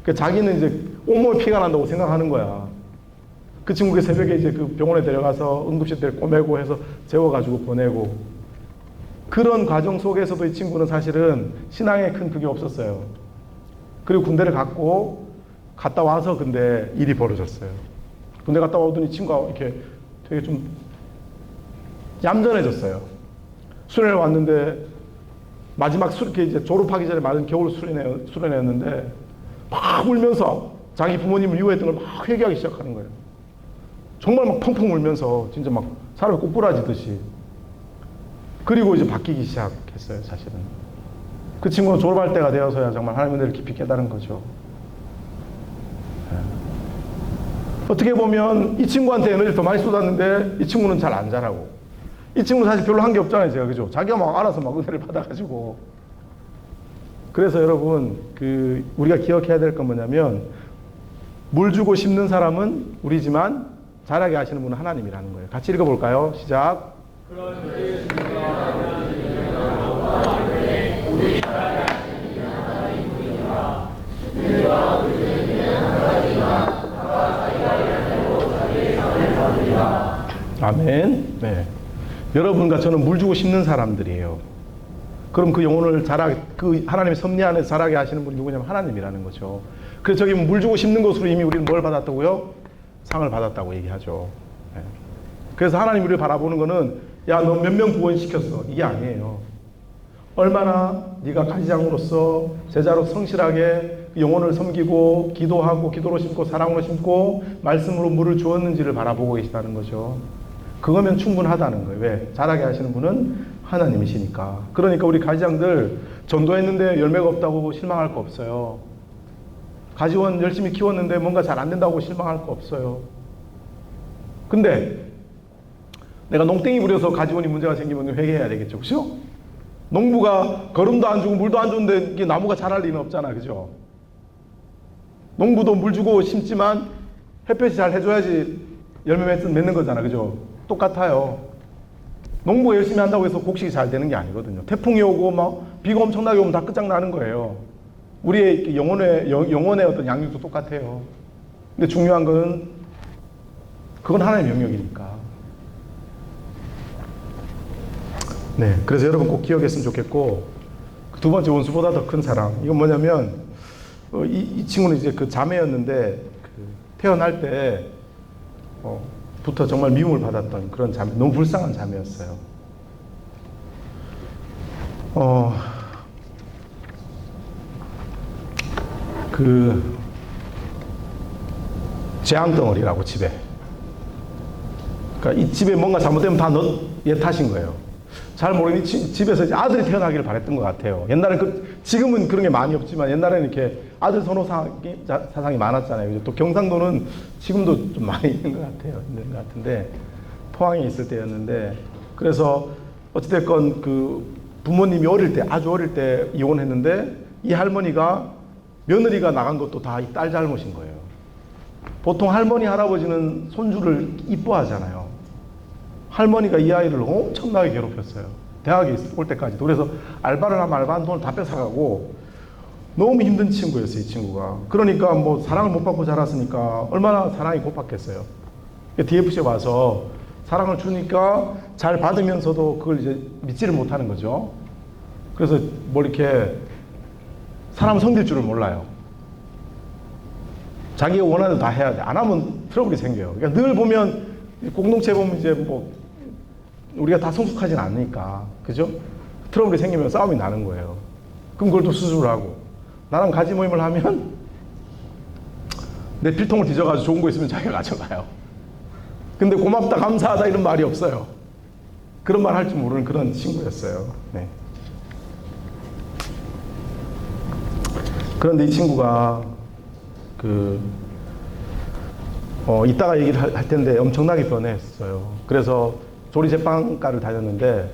그러니까 자기는 이제 온몸에 피가 난다고 생각하는 거야. 그 친구가 새벽에 이제 그 병원에 데려가서 응급실에 꼬매고 해서 재워가지고 보내고, 그런 과정 속에서도 이 친구는 사실은 신앙에 큰 그게 없었어요. 그리고 군대를 갔다 와서 근데 일이 벌어졌어요. 군대 갔다 오더니 친구가 이렇게 되게 좀 얌전해졌어요. 수련회 왔는데 마지막 이렇게 이제 졸업하기 전에 맞은 겨울 수련회였는데 막 울면서 자기 부모님을 유해했던 걸 막 회개하기 시작하는 거예요. 정말 막 펑펑 울면서 진짜 막 사람이 꼬꾸라지듯이. 그리고 이제 바뀌기 시작했어요, 사실은. 그 친구는 졸업할 때가 되어서야 정말 하나님의 은혜를 깊이 깨달은 거죠. 어떻게 보면 이 친구한테 에너지를 더 많이 쏟았는데 이 친구는 잘 안 자라고. 이 친구는 사실 별로 한 게 없잖아요, 제가. 그죠? 자기가 막 알아서 막 은혜를 받아가지고. 그래서 여러분, 우리가 기억해야 될 건 뭐냐면, 물 주고 심는 사람은 우리지만 자라게 하시는 분은 하나님이라는 거예요. 같이 읽어볼까요? 시작. 아멘. 네. 여러분과 저는 물 주고 심는 사람들이에요. 그럼 그 영혼을 그 하나님의 섭리 안에서 자라게 하시는 분이 누구냐면 하나님이라는 거죠. 그래서 저기 물 주고 심는 것으로 이미 우리는 뭘 받았다고요? 상을 받았다고 얘기하죠. 네. 그래서 하나님 우리를 바라보는 거는, 야, 너 몇 명 구원시켰어, 이게 아니에요. 얼마나 네가 가지장으로서 제자로 성실하게 영혼을 섬기고 기도하고, 기도로 심고 사랑으로 심고 말씀으로 물을 주었는지를 바라보고 계시다는 거죠. 그거면 충분하다는 거예요. 왜? 자라게 하시는 분은 하나님이시니까. 그러니까 우리 가지장들 전도했는데 열매가 없다고 실망할 거 없어요. 가지원 열심히 키웠는데 뭔가 잘 안 된다고 실망할 거 없어요. 근데 내가 농땡이 부려서 가지원이 문제가 생기면 회개해야 되겠죠. 그죠? 농부가 거름도 안 주고 물도 안 주는데 이게 나무가 자랄 리는 없잖아. 그죠? 농부도 물 주고 심지만 햇볕이 잘 해줘야지 열매 맺는 거잖아. 그죠? 똑같아요. 농부가 열심히 한다고 해서 곡식이 잘 되는 게 아니거든요. 태풍이 오고 막 비가 엄청나게 오면 다 끝장나는 거예요. 우리의 영혼의 어떤 양육도 똑같아요. 근데 중요한 건 그건 하나님의 영역이니까. 네, 그래서 여러분 꼭 기억했으면 좋겠고, 두 번째 원수보다 더 큰 사랑. 이건 뭐냐면, 이 친구는 이제 그 자매였는데, 태어날 때, 부터 정말 미움을 받았던 그런 자매, 너무 불쌍한 자매였어요. 그 재앙덩어리라고 집에. 그러니까 이 집에 뭔가 잘못되면 다 얘 탓인 거예요. 잘 모르니 집에서 이제 아들이 태어나기를 바랬던 것 같아요. 옛날에 지금은 그런 게 많이 없지만 옛날에는 이렇게 아들 선호 사상이 많았잖아요. 또 경상도는 지금도 좀 많이 있는 것 같아요. 있는 것 같은데 포항에 있을 때였는데 그래서 어찌됐건 그 부모님이 아주 어릴 때 이혼했는데 이 할머니가 며느리가 나간 것도 다 이 딸 잘못인 거예요. 보통 할머니, 할아버지는 손주를 이뻐하잖아요. 할머니가 이 아이를 엄청나게 괴롭혔어요. 대학에 올 때까지도. 그래서 알바를 하면 알바한 돈을 다 뺏어가고 너무 힘든 친구였어요, 이 친구가. 그러니까 뭐 사랑을 못 받고 자랐으니까 얼마나 사랑이 고팠겠어요. DFC에 와서 사랑을 주니까 잘 받으면서도 그걸 이제 믿지를 못하는 거죠. 그래서 뭘 이렇게 사람을 섬길 줄을 몰라요. 자기가 원하는 대로 다 해야 돼. 안 하면 트러블이 생겨요. 그러니까 늘 보면 공동체 보면 이제 뭐 우리가 다 성숙하진 않으니까 그죠? 트러블이 생기면 싸움이 나는 거예요. 그럼 그걸 또 수습을 하고 나랑 가지 모임을 하면 내 필통을 뒤져가지고 좋은 거 있으면 자기가 가져가요. 근데 고맙다 감사하다 이런 말이 없어요. 그런 말 할 줄 모르는 그런 친구였어요. 네. 그런데 이 친구가 이따가 얘기를 할 텐데 엄청나게 변했어요. 그래서 조리제빵가를 다녔는데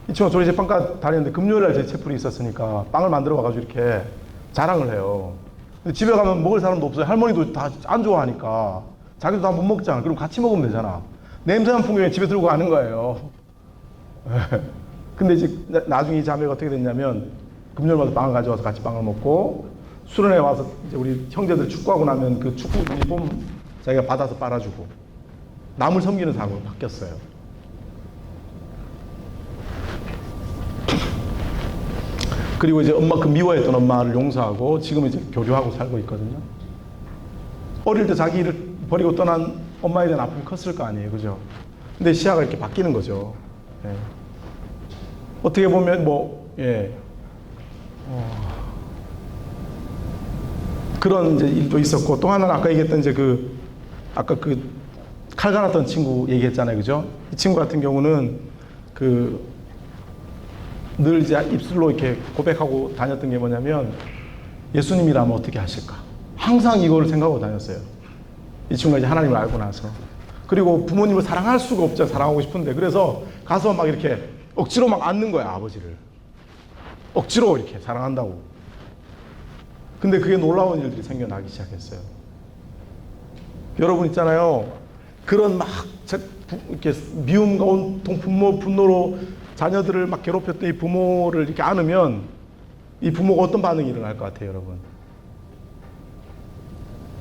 이 친구가 조리제빵가 다녔는데 금요일날 제 채플이 있었으니까 빵을 만들어 와가지고 이렇게 자랑을 해요. 근데 집에 가면 먹을 사람도 없어요. 할머니도 다 안 좋아하니까 자기도 다 못 먹잖아. 그럼 같이 먹으면 되잖아. 냄새난 풍경에 집에 들고 가는 거예요. 근데 이제 나중에 이 자매가 어떻게 됐냐면 금요일마다 빵을 가져와서 같이 빵을 먹고 수련회 와서 이제 우리 형제들 축구하고 나면 그 축구 유니폼 자기가 받아서 빨아주고 남을 섬기는 사람으로 바뀌었어요. 그리고 이제 그 미워했던 엄마를 용서하고 지금 이제 교류하고 살고 있거든요. 어릴 때 자기 일을 버리고 떠난 엄마에 대한 아픔이 컸을 거 아니에요. 그죠? 근데 시야가 이렇게 바뀌는 거죠. 예. 어떻게 보면 그런 이제 일도 있었고 또 하나는 아까 얘기했던 이제 아까 칼 갈았던 친구 얘기했잖아요. 그죠? 이 친구 같은 경우는 늘 이제 입술로 이렇게 고백하고 다녔던 게 뭐냐면 예수님이라면 어떻게 하실까? 항상 이거를 생각하고 다녔어요. 이 친구가 이제 하나님을 알고 나서. 그리고 부모님을 사랑할 수가 없죠. 사랑하고 싶은데. 그래서 가서 막 이렇게 억지로 막 안는 거야, 아버지를. 억지로 이렇게 사랑한다고. 근데 그게 놀라운 일들이 생겨나기 시작했어요. 여러분 있잖아요. 그런 막 이렇게 미움과 온통 분노로 자녀들을 막 괴롭혔던 이 부모를 이렇게 안으면 이 부모가 어떤 반응이 일어날 것 같아요, 여러분?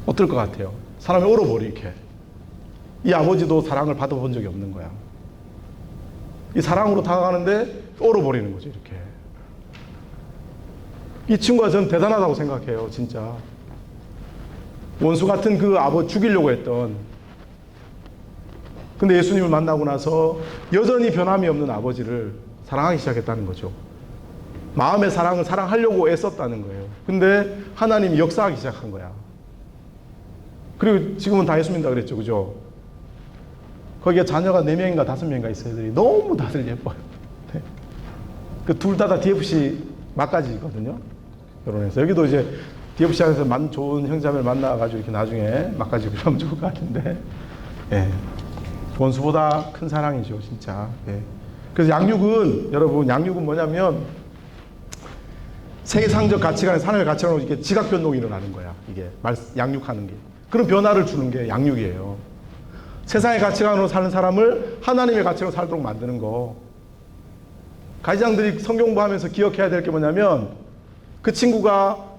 어떨 것 같아요? 사람이 얼어버려, 이렇게. 이 아버지도 사랑을 받아본 적이 없는 거야. 이 사랑으로 다가가는데 얼어버리는 거죠, 이렇게. 이 친구가 전 대단하다고 생각해요, 진짜. 원수 같은 그 아버지 죽이려고 했던. 근데 예수님을 만나고 나서 여전히 변함이 없는 아버지를 사랑하기 시작했다는 거죠. 마음의 사랑을 사랑하려고 애썼다는 거예요. 근데 하나님이 역사하기 시작한 거야. 그리고 지금은 다 예수 믿는다 그랬죠, 그죠? 거기에 자녀가 4명인가 5명인가 있어요. 애들이 너무 다들 예뻐요. 네. 그 둘 다 DFC 막가지거든요. 결혼해서. 여기도 이제 DFC 안에서 좋은 형제자매를 만나가지고 이렇게 나중에 막가지 그러면 좋을 것 같은데. 예. 원수보다 큰 사랑이죠, 진짜. 예. 그래서 여러분, 양육은 뭐냐면, 세상적 가치관에 사람의 가치관으로 이렇게 지각 변동이 일어나는 거야. 이게, 양육하는 게. 그런 변화를 주는 게 양육이에요. 세상의 가치관으로 사는 사람을 하나님의 가치로 살도록 만드는 거. 가이장들이 성경 공부하면서 기억해야 될 게 뭐냐면, 그 친구가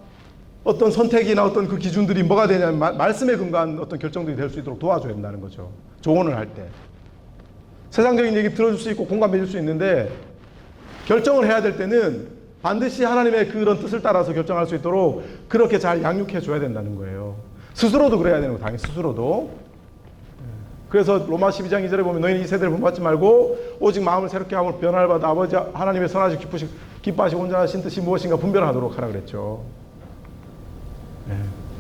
어떤 선택이나 어떤 그 기준들이 뭐가 되냐면, 말씀에 근거한 어떤 결정들이 될 수 있도록 도와줘야 된다는 거죠. 조언을 할 때. 세상적인 얘기 들어줄 수 있고 공감해 줄 수 있는데 결정을 해야 될 때는 반드시 하나님의 그런 뜻을 따라서 결정할 수 있도록 그렇게 잘 양육해 줘야 된다는 거예요. 스스로도 그래야 되는 거, 당연히 스스로도. 그래서 로마 12장 2절에 보면 너희는 이 세대를 본받지 말고 오직 마음을 새롭게 하고 변화를 받아 아버지 하나님의 선하시고 기뻐하시고 온전하신 뜻이 무엇인가 분별하도록 하라 그랬죠. 예.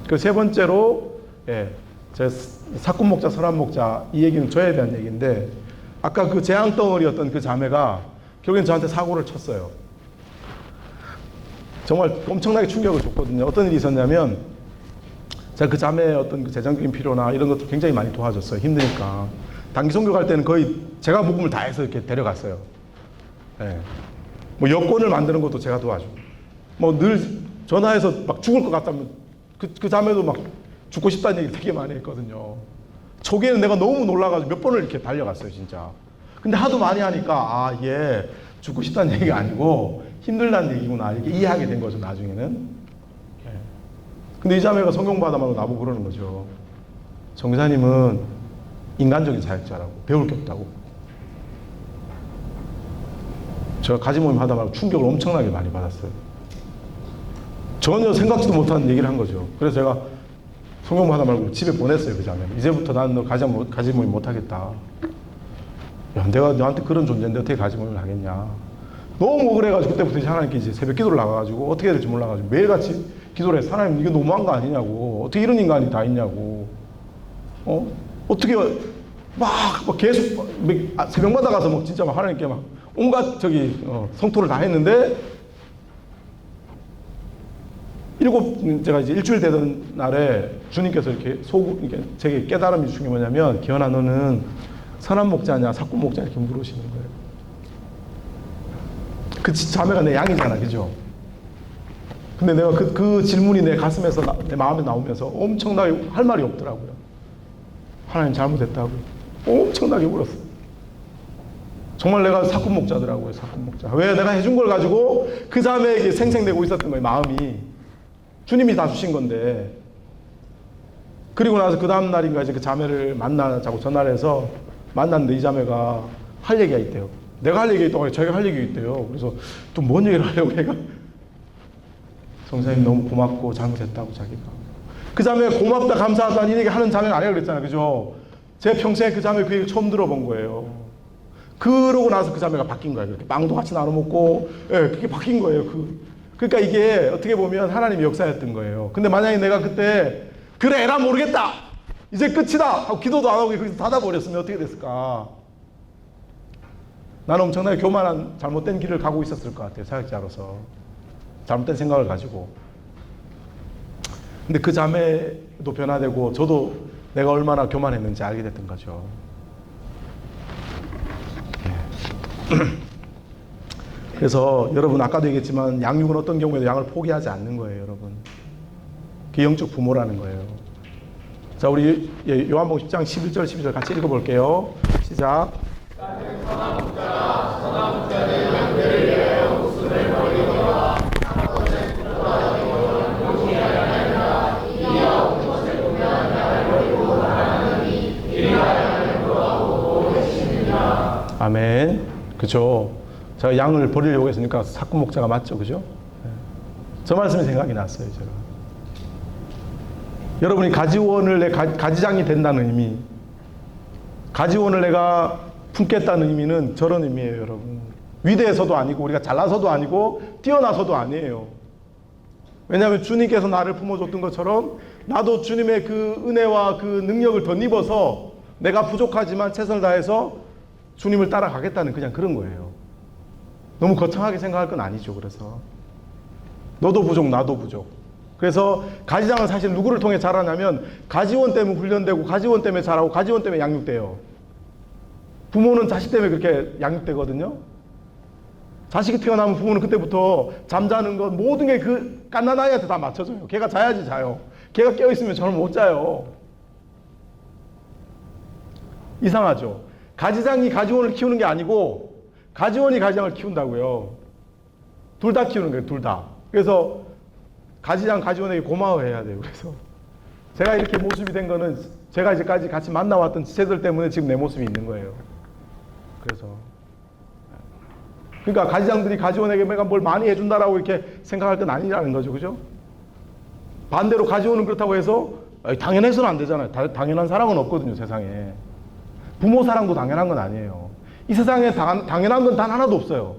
그 세 번째로, 예, 제 사꾼 목자, 선한 목자, 이 얘기는 저에 대한 얘기인데, 아까 그 재앙덩어리였던 그 자매가 결국엔 저한테 사고를 쳤어요. 정말 엄청나게 충격을 줬거든요. 어떤 일이 있었냐면, 제가 그 자매의 어떤 그 재정적인 필요나 이런 것도 굉장히 많이 도와줬어요. 힘드니까. 단기 선교 갈 때는 거의 제가 복음을 다 해서 이렇게 데려갔어요. 예. 뭐 여권을 만드는 것도 제가 도와주고, 뭐 늘 전화해서 막 죽을 것 같다면 그 자매도 막 죽고 싶다는 얘기 되게 많이 했거든요. 초기에는 내가 너무 놀라가지고 몇 번을 이렇게 달려갔어요, 진짜. 근데 하도 많이 하니까, 아, 얘 죽고 싶다는 얘기가 아니고 힘들다는 얘기구나, 이렇게 이해하게 된 거죠, 나중에는. 예. 근데 이 자매가 성경 받아마고 나보고 그러는 거죠. 정사님은 인간적인 사역자라고, 배울 게 없다고. 제가 가지 모임 하다 말고 충격을 엄청나게 많이 받았어요. 전혀 생각지도 못한 얘기를 한 거죠. 그래서 제가 성경 하다 말고 집에 보냈어요, 그 자매는. 이제부터 나는 너 가지 모임 못하겠다. 야, 내가 너한테 그런 존재인데 어떻게 가지 모임을 하겠냐. 너무 그래가지고 그때부터 이제 하나님께 이제 새벽 기도를 나가가지고 어떻게 해야 될지 몰라가지고 매일같이 기도를 해서, 하나님 이게 너무한 거 아니냐고. 어떻게 이런 인간이 다 있냐고. 어떻게 막 계속 새벽마다 가서 막 진짜 막 하나님께 막 온갖 성토를 다 했는데, 제가 이제 일주일 되던 날에 주님께서 이렇게 제게 깨달음이 주신 게 뭐냐면, 기현아, 너는 선한 목자냐 사꾼 목자냐 이렇게 물으시는 거예요. 그 자매가 내 양이잖아, 그죠? 근데 내가 그 질문이 내 가슴에서 내 마음에 나오면서 엄청나게 할 말이 없더라고요. 하나님 잘못했다고 엄청나게 울었어요. 정말 내가 사꾼 목자더라고요, 사꾼 목자. 왜? 내가 해준 걸 가지고 그 자매에게 생생되고 있었던 거예요, 마음이. 주님이 다 주신 건데. 그리고 나서 그 다음 날인가 이제 그 자매를 만나자고 전화를 해서 만났는데, 이 자매가 할 얘기가 있대요. 내가 할 얘기가 있다고 자기가 할 얘기가 있대요. 그래서 또 뭔 얘기를 하려고 내가, 성사님 너무 고맙고 잘못했다고 자기가. 그 자매가 고맙다 감사하다 이 얘기 하는 자매가 아니라 그랬잖아요, 그죠? 제 평생에 그 자매 그 얘기를 처음 들어본 거예요. 그러고 나서 그 자매가 바뀐 거예요. 그렇게 빵도 같이 나눠 먹고, 예, 그게 바뀐 거예요. 그러니까 이게 어떻게 보면 하나님의 역사였던 거예요. 근데 만약에 내가 그때 그래 에라 모르겠다 이제 끝이다 하고 기도도 안 하고 거기서 닫아버렸으면 어떻게 됐을까? 나는 엄청나게 교만한 잘못된 길을 가고 있었을 것 같아요, 사역자로서. 잘못된 생각을 가지고. 근데 그 자매도 변화되고 저도 내가 얼마나 교만했는지 알게 됐던 거죠. 그래서 여러분, 아까도 얘기했지만 양육은 어떤 경우에도 양을 포기하지 않는 거예요, 여러분. 그게 영적 부모라는 거예요. 자, 우리 요한복음 10장 11절 12절 같이 읽어볼게요. 시작. 아멘. 그죠? 제가 양을 버리려고 했으니까 사꾼 목자가 맞죠, 그죠? 저 말씀이 생각이 났어요, 제가. 여러분이 가지원을 가지장이 된다는 의미, 가지원을 내가 품겠다는 의미는 저런 의미예요, 여러분. 위대해서도 아니고 우리가 잘나서도 아니고 뛰어나서도 아니에요. 왜냐하면 주님께서 나를 품어줬던 것처럼 나도 주님의 그 은혜와 그 능력을 덧입어서 내가 부족하지만 최선을 다해서 주님을 따라가겠다는 그냥 그런 거예요. 너무 거창하게 생각할 건 아니죠. 그래서 너도 부족 나도 부족. 그래서 가지장은 사실 누구를 통해 자라냐면 가지원 때문에 훈련되고 가지원 때문에 자라고 가지원 때문에 양육돼요. 부모는 자식 때문에 그렇게 양육되거든요. 자식이 태어나면 부모는 그때부터 잠자는 것 모든 게 그 갓난 아이한테 다 맞춰져요. 걔가 자야지 자요. 걔가 깨어있으면 저는 못 자요. 이상하죠. 가지장이 가지원을 키우는 게 아니고 가지원이 가지장을 키운다고요. 둘 다 키우는 거예요. 둘 다. 그래서 가지장 가지원에게 고마워해야 돼요. 그래서 제가 이렇게 모습이 된 거는 제가 이제까지 같이 만나왔던 지체들 때문에 지금 내 모습이 있는 거예요. 그래서 그러니까 가지장들이 가지원에게 내가 뭘 많이 해준다라고 이렇게 생각할 건 아니라는 거죠. 그죠? 반대로 가지원은 그렇다고 해서 당연해서는 안 되잖아요. 당연한 사랑은 없거든요, 세상에. 부모 사랑도 당연한 건 아니에요. 이 세상에 당연한 건 단 하나도 없어요.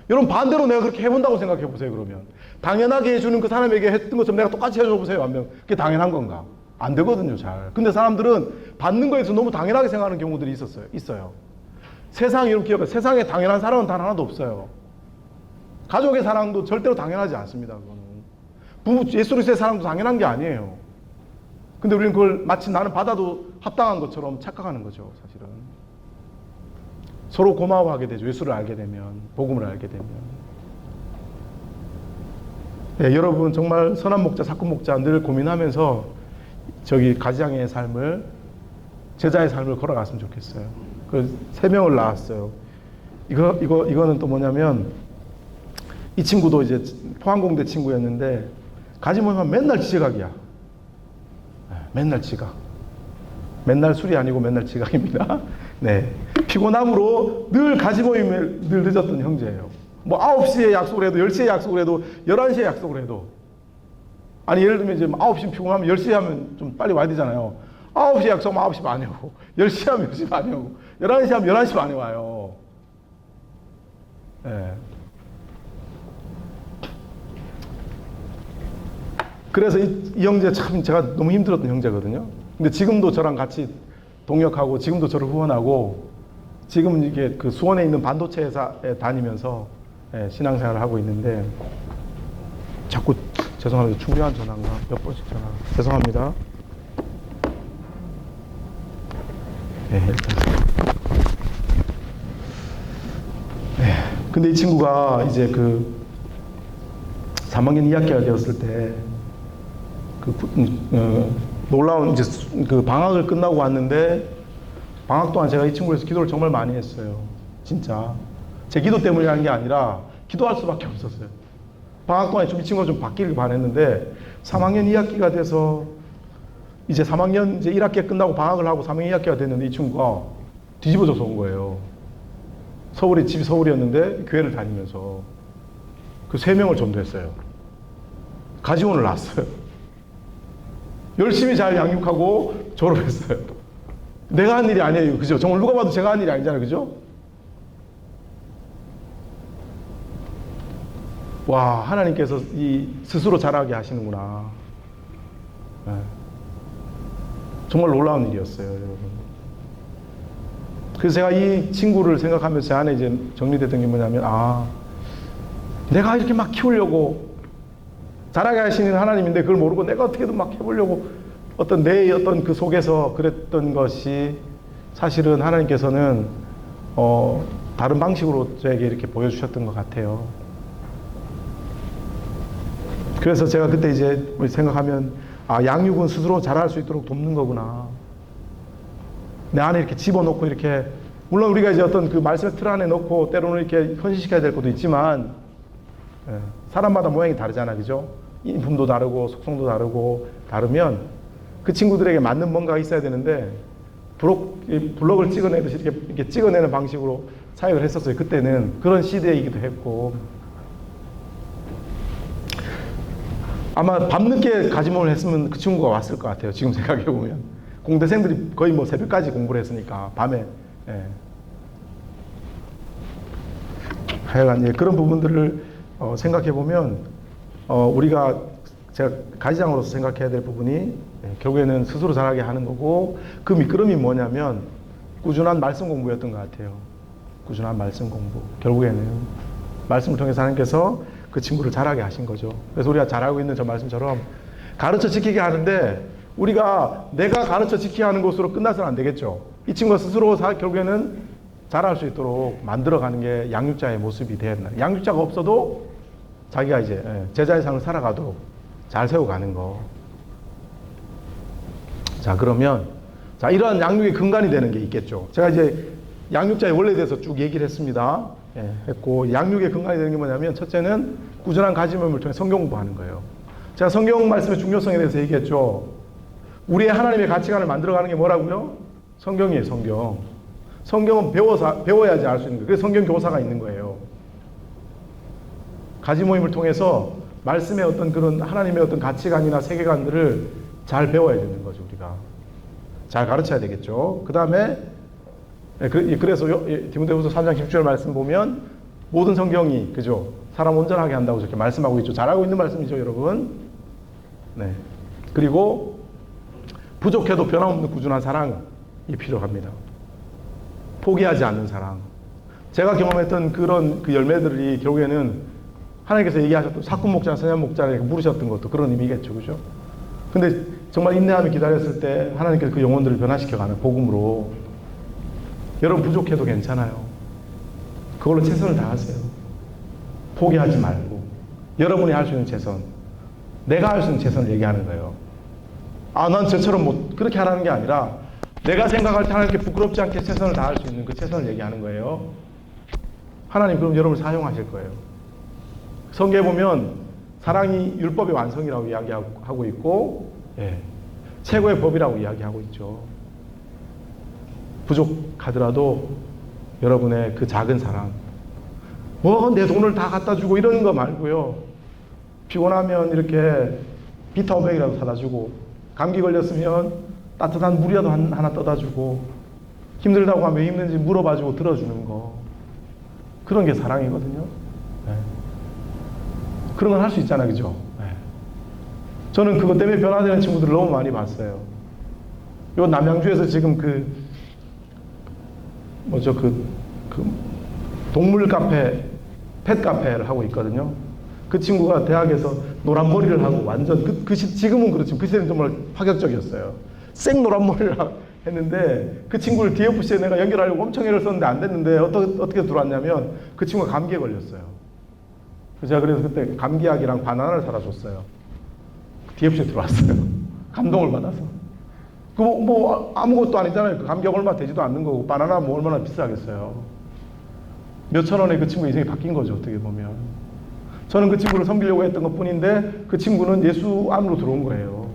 여러분 반대로 내가 그렇게 해본다고 생각해 보세요. 그러면 당연하게 해주는 그 사람에게 했던 것처럼 내가 똑같이 해줘 보세요. 하면 그게 당연한 건가? 안 되거든요. 잘. 근데 사람들은 받는 거에서 너무 당연하게 생각하는 경우들이 있어요. 세상에 이런 기억해. 세상에 당연한 사랑은 단 하나도 없어요. 가족의 사랑도 절대로 당연하지 않습니다. 그거는. 부부 예수 그리스도의 사랑도 당연한 게 아니에요. 근데 우리는 그걸 마치 나는 받아도 합당한 것처럼 착각하는 거죠. 사실은. 서로 고마워하게 되죠. 예수를 알게 되면, 복음을 알게 되면. 네, 여러분 정말 선한 목자, 사꾼 목자 늘 고민하면서 저기 가지장의 삶을, 제자의 삶을 걸어갔으면 좋겠어요. 그 3명을 낳았어요. 이거는 또 뭐냐면 이 친구도 이제 포항공대 친구였는데 가지 모임하면 맨날 지각이야. 맨날 지각. 맨날 술이 아니고 맨날 지각입니다. 네. 피곤함으로 늘 가지 모임에 늘 늦었던 형제예요. 뭐 9시에 약속을 해도 10시에 약속을 해도 11시에 약속을 해도 아니 예를 들면 이제 9시 피곤하면 10시에 하면 좀 빨리 와야 되잖아요. 9시에 약속하면 9시 반에 오고 10시에 하면 10시 반에 오고 11시에 하면 11시 반에 와요. 네. 그래서 이 형제 참 제가 너무 힘들었던 형제거든요. 근데 지금도 저랑 같이 동역하고 지금도 저를 후원하고 지금 이게 그 수원에 있는 반도체 회사에 다니면서 신앙생활을 하고 있는데 자꾸 죄송합니다. 중요한 전화인가? 몇 번씩 전화. 죄송합니다. 네, 네. 근데 이 친구가 이제 그 3학년 2학기가 되었을 때 놀라운 이제 그 방학을 끝나고 왔는데 방학 동안 제가 이 친구를 위해서 기도를 정말 많이 했어요. 진짜. 제 기도 때문에 하는 게 아니라 기도할 수밖에 없었어요. 방학 동안에 좀 이 친구가 좀 바뀌길 바랬는데 3학년 2학기가 돼서 이제 3학년 이제 1학기 끝나고 방학을 하고 3학년 2학기가 됐는데 이 친구가 뒤집어져서 온 거예요. 집이 서울이었는데 교회를 다니면서 그 3명을 전도했어요. 가지원을 낳았어요. 열심히 잘 양육하고 졸업했어요. 내가 한 일이 아니에요. 그죠? 정말 누가 봐도 제가 한 일이 아니잖아요. 그죠? 와, 하나님께서 이 스스로 자라게 하시는구나. 네. 정말 놀라운 일이었어요, 여러분. 그래서 제가 이 친구를 생각하면서 제 안에 이제 정리됐던 게 뭐냐면, 내가 이렇게 막 키우려고 자라게 하시는 하나님인데 그걸 모르고 내가 어떻게든 막 해보려고 내 어떤 그 속에서 그랬던 것이 사실은 하나님께서는 다른 방식으로 저에게 이렇게 보여주셨던 것 같아요. 그래서 제가 그때 이제 생각하면 양육은 스스로 자랄 수 있도록 돕는 거구나. 내 안에 이렇게 집어넣고 이렇게 물론 우리가 이제 어떤 그 말씀의 틀 안에 넣고 때로는 이렇게 헌신시켜야 될 것도 있지만 사람마다 모양이 다르잖아, 그죠? 인품도 다르고 속성도 다르고 다르면 그 친구들에게 맞는 뭔가가 있어야 되는데 블록을 찍어내듯이 이렇게 찍어내는 방식으로 사역을 했었어요. 그때는 그런 시대이기도 했고 아마 밤늦게 가지모임을 했으면 그 친구가 왔을 것 같아요. 지금 생각해보면 공대생들이 거의 뭐 새벽까지 공부를 했으니까 밤에 하여간 그런 부분들을 생각해보면 우리가 제가 가지장으로서 생각해야 될 부분이 결국에는 스스로 자라게 하는 거고 그 미끄럼이 뭐냐면 꾸준한 말씀 공부였던 것 같아요. 꾸준한 말씀 공부. 결국에는 말씀을 통해서 하나님께서 그 친구를 자라게 하신 거죠. 그래서 우리가 잘 알고 있는 저 말씀처럼 가르쳐 지키게 하는데 우리가 내가 가르쳐 지키게 하는 것으로 끝나서는 안 되겠죠. 이 친구가 스스로 결국에는 자랄 수 있도록 만들어가는 게 양육자의 모습이 되었나. 양육자가 없어도 자기가 이제 제자의 삶을 살아가도록 잘 세워가는 거. 자, 그러면 이러한 양육의 근간이 되는 게 있겠죠. 제가 이제 양육자의 원리에 대해서 쭉 얘기를 했습니다. 했고 양육의 근간이 되는 게 뭐냐면 첫째는 꾸준한 가지모임을 통해 성경 공부하는 거예요. 제가 성경 말씀의 중요성에 대해서 얘기했죠. 우리의 하나님의 가치관을 만들어가는 게 뭐라고요? 성경이에요. 성경은 배워야지 알 수 있는 거예요. 그래서 성경 교사가 있는 거예요. 가지모임을 통해서 말씀의 어떤 그런 하나님의 어떤 가치관이나 세계관들을 잘 배워야 되는 거죠. 우리가 잘 가르쳐야 되겠죠. 그 다음에 그래서 디모데후서 3장 10절 말씀 보면 모든 성경이, 그죠? 사람 온전하게 한다고 저렇게 말씀하고 있죠. 잘 알고 있는 말씀이죠, 여러분. 네. 그리고 부족해도 변함없는 꾸준한 사랑이 필요합니다. 포기하지 않는 사랑. 제가 경험했던 그런 그 열매들이 결국에는 하나님께서 얘기하셨던 사꾼 목자, 선양 목자에게 물으셨던 것도 그런 의미겠죠, 그죠? 근데 정말 인내하며 기다렸을 때 하나님께서 그 영혼들을 변화시켜가는 복음으로 여러분 부족해도 괜찮아요. 그걸로 최선을 다하세요. 포기하지 말고 여러분이 할 수 있는 최선, 내가 할 수 있는 최선을 얘기하는 거예요. 아, 난 저처럼 뭐 그렇게 하라는 게 아니라 내가 생각할 때 하나님께 부끄럽지 않게 최선을 다할 수 있는 그 최선을 얘기하는 거예요. 하나님 그럼 여러분을 사용하실 거예요. 성경에 보면 사랑이 율법의 완성이라고 이야기하고 있고, 예, 최고의 법이라고 이야기하고 있죠. 부족하더라도 여러분의 그 작은 사랑, 뭐 내 돈을 다 갖다 주고 이런 거 말고요. 피곤하면 이렇게 비타오백이라도 사다 주고, 감기 걸렸으면 따뜻한 물이라도 하나 떠다 주고, 힘들다고 하면 왜 힘든지 물어봐 주고 들어주는 거, 그런 게 사랑이거든요. 네. 그런 건 할 수 있잖아요, 그죠? 네. 저는 그것 때문에 변화되는 친구들을 너무 많이 봤어요. 요 남양주에서 지금 동물 카페, 펫 카페를 하고 있거든요. 그 친구가 대학에서 노란 머리를 하고 완전 지금은 그렇지만 그 시대는 정말 파격적이었어요. 생 노란 머리를 했는데 그 친구를 DFC에 내가 연결하려고 엄청 애를 썼는데 안 됐는데 어떻게 들어왔냐면 그 친구가 감기에 걸렸어요. 제가 그래서 그때 감기약이랑 바나나를 사다 줬어요. DFC에 들어왔어요. 감동을 받아서. 뭐 아무것도 아니잖아요. 그 감기약 얼마 되지도 않는 거고 바나나 뭐 얼마나 비싸겠어요. 몇천 원에 그 친구 인생이 바뀐 거죠, 어떻게 보면. 저는 그 친구를 섬기려고 했던 것 뿐인데 그 친구는 예수 안으로 들어온 거예요.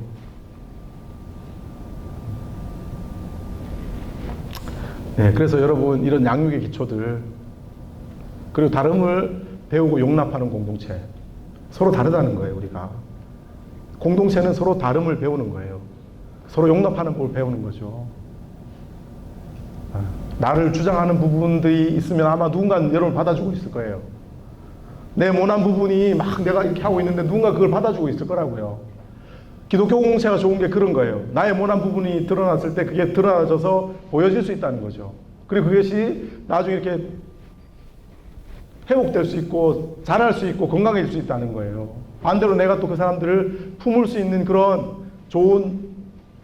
네, 그래서 여러분 이런 양육의 기초들, 그리고 다름을 배우고 용납하는 공동체, 서로 다르다는 거예요. 우리가 공동체는 서로 다름을 배우는 거예요. 서로 용납하는 법을 배우는 거죠. 나를 주장하는 부분들이 있으면 아마 누군가는 여러분을 받아주고 있을 거예요. 내 모난 부분이 막 내가 이렇게 하고 있는데 누군가 그걸 받아주고 있을 거라고요. 기독교 공동체가 좋은 게 그런 거예요. 나의 모난 부분이 드러났을 때 그게 드러나져서 보여질 수 있다는 거죠. 그리고 그것이 나중에 이렇게 회복될 수 있고 자랄 수 있고 건강해질 수 있다는 거예요. 반대로 내가 또 그 사람들을 품을 수 있는 그런 좋은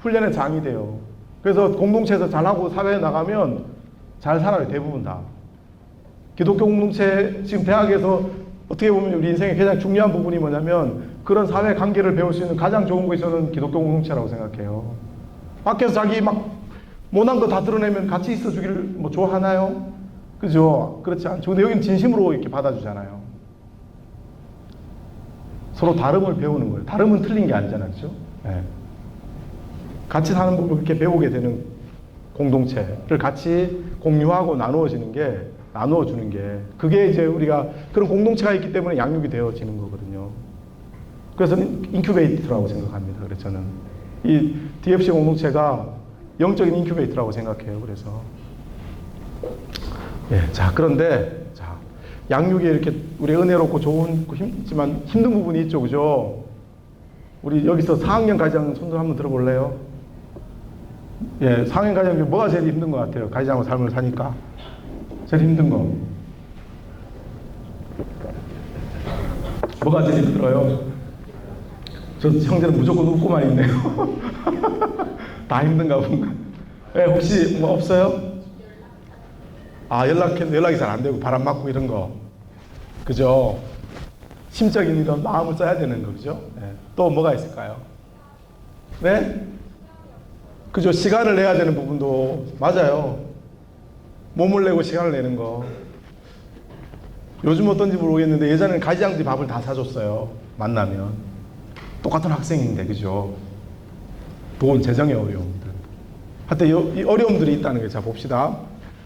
훈련의 장이 돼요. 그래서 공동체에서 잘하고 사회에 나가면 잘 살아요. 대부분 다. 기독교 공동체, 지금 대학에서 어떻게 보면 우리 인생의 가장 중요한 부분이 뭐냐면 그런 사회 관계를 배울 수 있는 가장 좋은 것이 저는 기독교 공동체라고 생각해요. 밖에서 자기 막 못난 거 다 드러내면 같이 있어 주기를 뭐 좋아하나요? 그죠? 그렇지 않죠. 근데 여기는 진심으로 이렇게 받아주잖아요. 서로 다름을 배우는 거예요. 다름은 틀린 게 아니잖아요. 그죠? 네. 같이 사는 법을 그렇게 배우게 되는 공동체를 같이 공유하고 나누어주는 게, 그게 이제 우리가 그런 공동체가 있기 때문에 양육이 되어지는 거거든요. 그래서 인큐베이터라고 생각합니다. 그래서 저는 이 DFC 공동체가 영적인 인큐베이터라고 생각해요. 그래서 예, 자, 그런데 자, 양육이 이렇게 우리 은혜롭고 좋은 힘지만 힘든 부분이 있죠, 그죠? 우리 여기서 4학년 가장 손 좀 한번 들어볼래요? 예, 4학년 가장 중에 뭐가 제일 힘든 것 같아요? 가지장하고 삶을 사니까 제일 힘든 거 뭐가 제일 힘들어요? 저 형제는 무조건 웃고만 있네요. 다 힘든가 본가? 예, 혹시 뭐 없어요? 아, 연락이 잘 안 되고 바람 맞고 이런 거, 그죠? 심적인 이런 마음을 써야 되는 거, 그죠? 네. 또 뭐가 있을까요? 네? 그죠? 시간을 내야 되는 부분도 맞아요. 몸을 내고 시간을 내는 거. 요즘 어떤지 모르겠는데 예전에는 가지장들이 밥을 다 사줬어요. 만나면 똑같은 학생인데, 그죠? 돈, 재정의 어려움들. 하여튼 이 어려움들이 있다는 거. 자, 봅시다.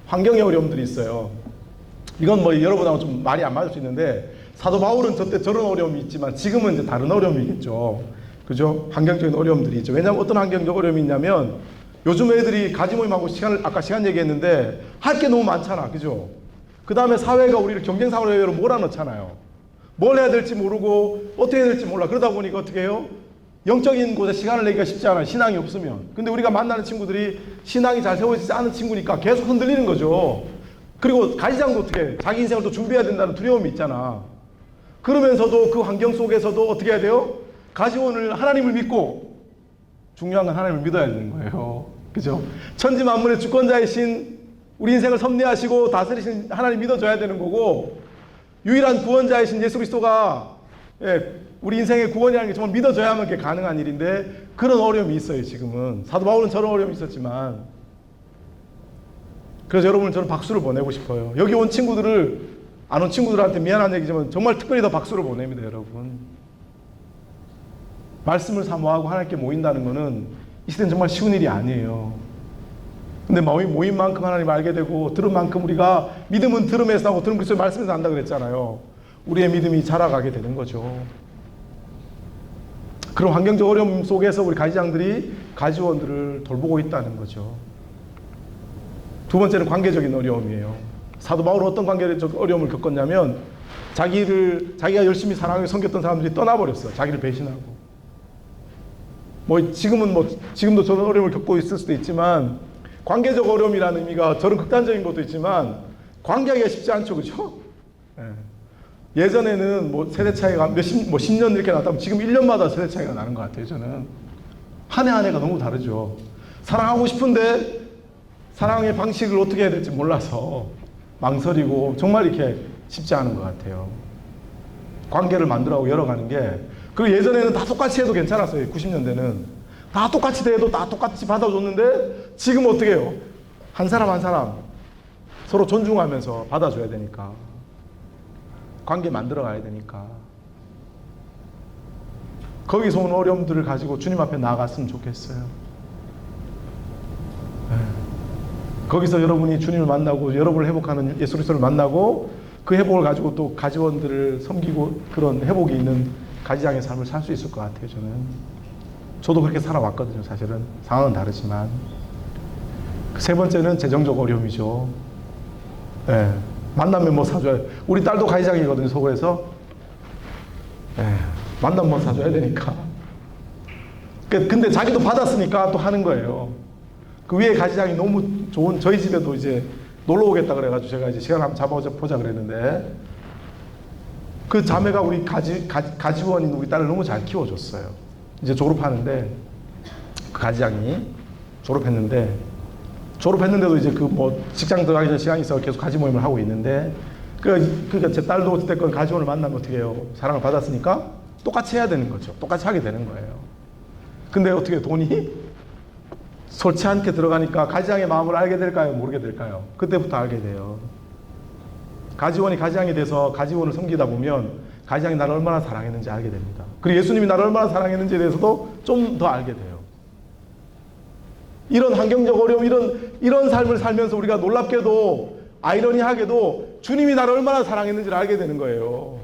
환경의 어려움들이 있어요. 이건 뭐 여러분하고 좀 말이 안 맞을 수 있는데 사도 바울은 저때 저런 어려움이 있지만 지금은 이제 다른 어려움이겠죠. 그죠? 환경적인 어려움들이 있죠. 왜냐하면 어떤 환경적 어려움이 있냐면 요즘 애들이 가지 모임하고 아까 시간 얘기했는데 할 게 너무 많잖아. 그죠? 그 다음에 사회가 우리를 경쟁사회로 몰아넣잖아요. 뭘 해야 될지 모르고 어떻게 해야 될지 몰라. 그러다 보니까 어떻게 해요? 영적인 곳에 시간을 내기가 쉽지 않아요. 신앙이 없으면. 근데 우리가 만나는 친구들이 신앙이 잘 세워지지 않은 친구니까 계속 흔들리는 거죠. 그리고 가지장도 어떻게 해? 자기 인생을 또 준비해야 된다는 두려움이 있잖아. 그러면서도 그 환경 속에서도 어떻게 해야 돼요? 가지원을 하나님을 믿고, 중요한 건 하나님을 믿어야 되는 거예요. 그죠? 천지 만물의 주권자이신 우리 인생을 섭리하시고 다스리신 하나님 믿어줘야 되는 거고, 유일한 구원자이신 예수 그리스도가 우리 인생의 구원이라는 게 정말 믿어줘야만 그게 가능한 일인데, 그런 어려움이 있어요. 지금은 사도 바울은 저런 어려움이 있었지만. 그래서 여러분, 저는 박수를 보내고 싶어요. 여기 온 친구들을, 안 온 친구들한테 미안한 얘기지만 정말 특별히 더 박수를 보냅니다. 여러분, 말씀을 사모하고 하나님께 모인다는 거는 이 시대는 정말 쉬운 일이 아니에요. 근데 모인 만큼 하나님을 알게 되고, 들은 만큼, 우리가 믿음은 들음에서 나고 들은 그리스도의 말씀에서 난다 그랬잖아요. 우리의 믿음이 자라가게 되는 거죠. 그런 환경적 어려움 속에서 우리 가지장들이 가지원들을 돌보고 있다는 거죠. 두 번째는 관계적인 어려움이에요. 사도 바울은 어떤 관계적 어려움을 겪었냐면, 자기가 열심히 사랑하고 섬겼던 사람들이 떠나버렸어요. 자기를 배신하고. 지금도 저는 어려움을 겪고 있을 수도 있지만, 관계적 어려움이라는 의미가 저런 극단적인 것도 있지만, 관계하기가 쉽지 않죠. 그죠? 예전에는 세대 차이가 10년 이렇게 났다면, 지금 1년마다 세대 차이가 나는 것 같아요. 저는 한 해 한 해가 너무 다르죠. 사랑하고 싶은데 사랑의 방식을 어떻게 해야 될지 몰라서 망설이고, 정말 이렇게 쉽지 않은 것 같아요. 관계를 만들어가고 열어가는 게. 그리고 예전에는 다 똑같이 해도 괜찮았어요. 90년대는 다 똑같이 대해도 다 똑같이 받아줬는데, 지금 어떻게 해요? 한 사람 한 사람 서로 존중하면서 받아줘야 되니까, 관계 만들어 가야 되니까, 거기서 온 어려움들을 가지고 주님 앞에 나아갔으면 좋겠어요. 거기서 여러분이 주님을 만나고 여러분을 회복하는 예수 그리스도를 만나고, 그 회복을 가지고 또 가지원들을 섬기고, 그런 회복이 있는 가지장의 삶을 살 수 있을 것 같아요. 저도 그렇게 살아왔거든요. 사실은 상황은 다르지만. 세 번째는 재정적 어려움이죠. 만나면 뭐 사줘야, 우리 딸도 가지장이거든요. 서울에서. 만나면 뭐 사줘야 되니까. 근데 자기도 받았으니까 또 하는 거예요. 그 위에 가지장이 너무 좋은, 저희 집에도 이제 놀러 오겠다 그래가지고 제가 이제 시간 한번 잡아보자 그랬는데, 그 자매가 우리 가지원인 우리 딸을 너무 잘 키워줬어요. 이제 졸업하는데, 그 가지장이 졸업했는데도 이제 직장 들어가기 전 시간이 있어서 계속 가지 모임을 하고 있는데, 그러니까 제 딸도 어쨌든 가지원을 만나면 어떻게 해요? 사랑을 받았으니까 똑같이 해야 되는 거죠. 똑같이 하게 되는 거예요. 근데 어떻게 돈이 솔치 않게 들어가니까 가지장의 마음을 알게 될까요? 모르게 될까요? 그때부터 알게 돼요. 가지원이 가지장이 돼서 가지원을 섬기다 보면 가지장이 나를 얼마나 사랑했는지 알게 됩니다. 그리고 예수님이 나를 얼마나 사랑했는지에 대해서도 좀 더 알게 돼요. 이런 환경적 어려움, 이런 삶을 살면서 우리가 놀랍게도, 아이러니하게도 주님이 나를 얼마나 사랑했는지를 알게 되는 거예요.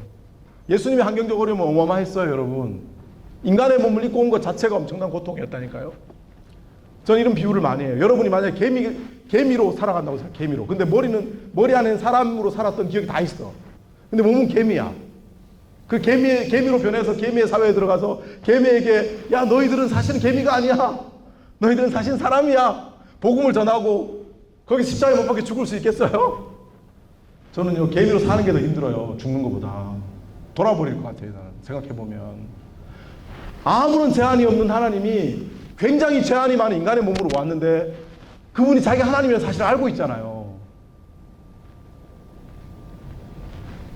예수님의 환경적 어려움은 어마어마했어요. 여러분, 인간의 몸을 입고 온 것 자체가 엄청난 고통이었다니까요. 저는 이런 비유를 많이 해요. 여러분이 만약에 개미로 살아간다고 생각해요. 개미로. 근데 머리 안에는 사람으로 살았던 기억이 다 있어. 근데 몸은 개미야. 그 개미로 변해서 개미의 사회에 들어가서 개미에게, 야, 너희들은 사실은 개미가 아니야. 너희들은 사실은 사람이야. 복음을 전하고 거기 십자가에 못 박혀 죽을 수 있겠어요? 저는요, 개미로 사는 게 더 힘들어요. 죽는 것보다. 돌아버릴 것 같아요. 나는 생각해보면. 아무런 제한이 없는 하나님이 굉장히 제한이 많은 인간의 몸으로 왔는데, 그분이 자기 하나님이라는 사실을 알고 있잖아요.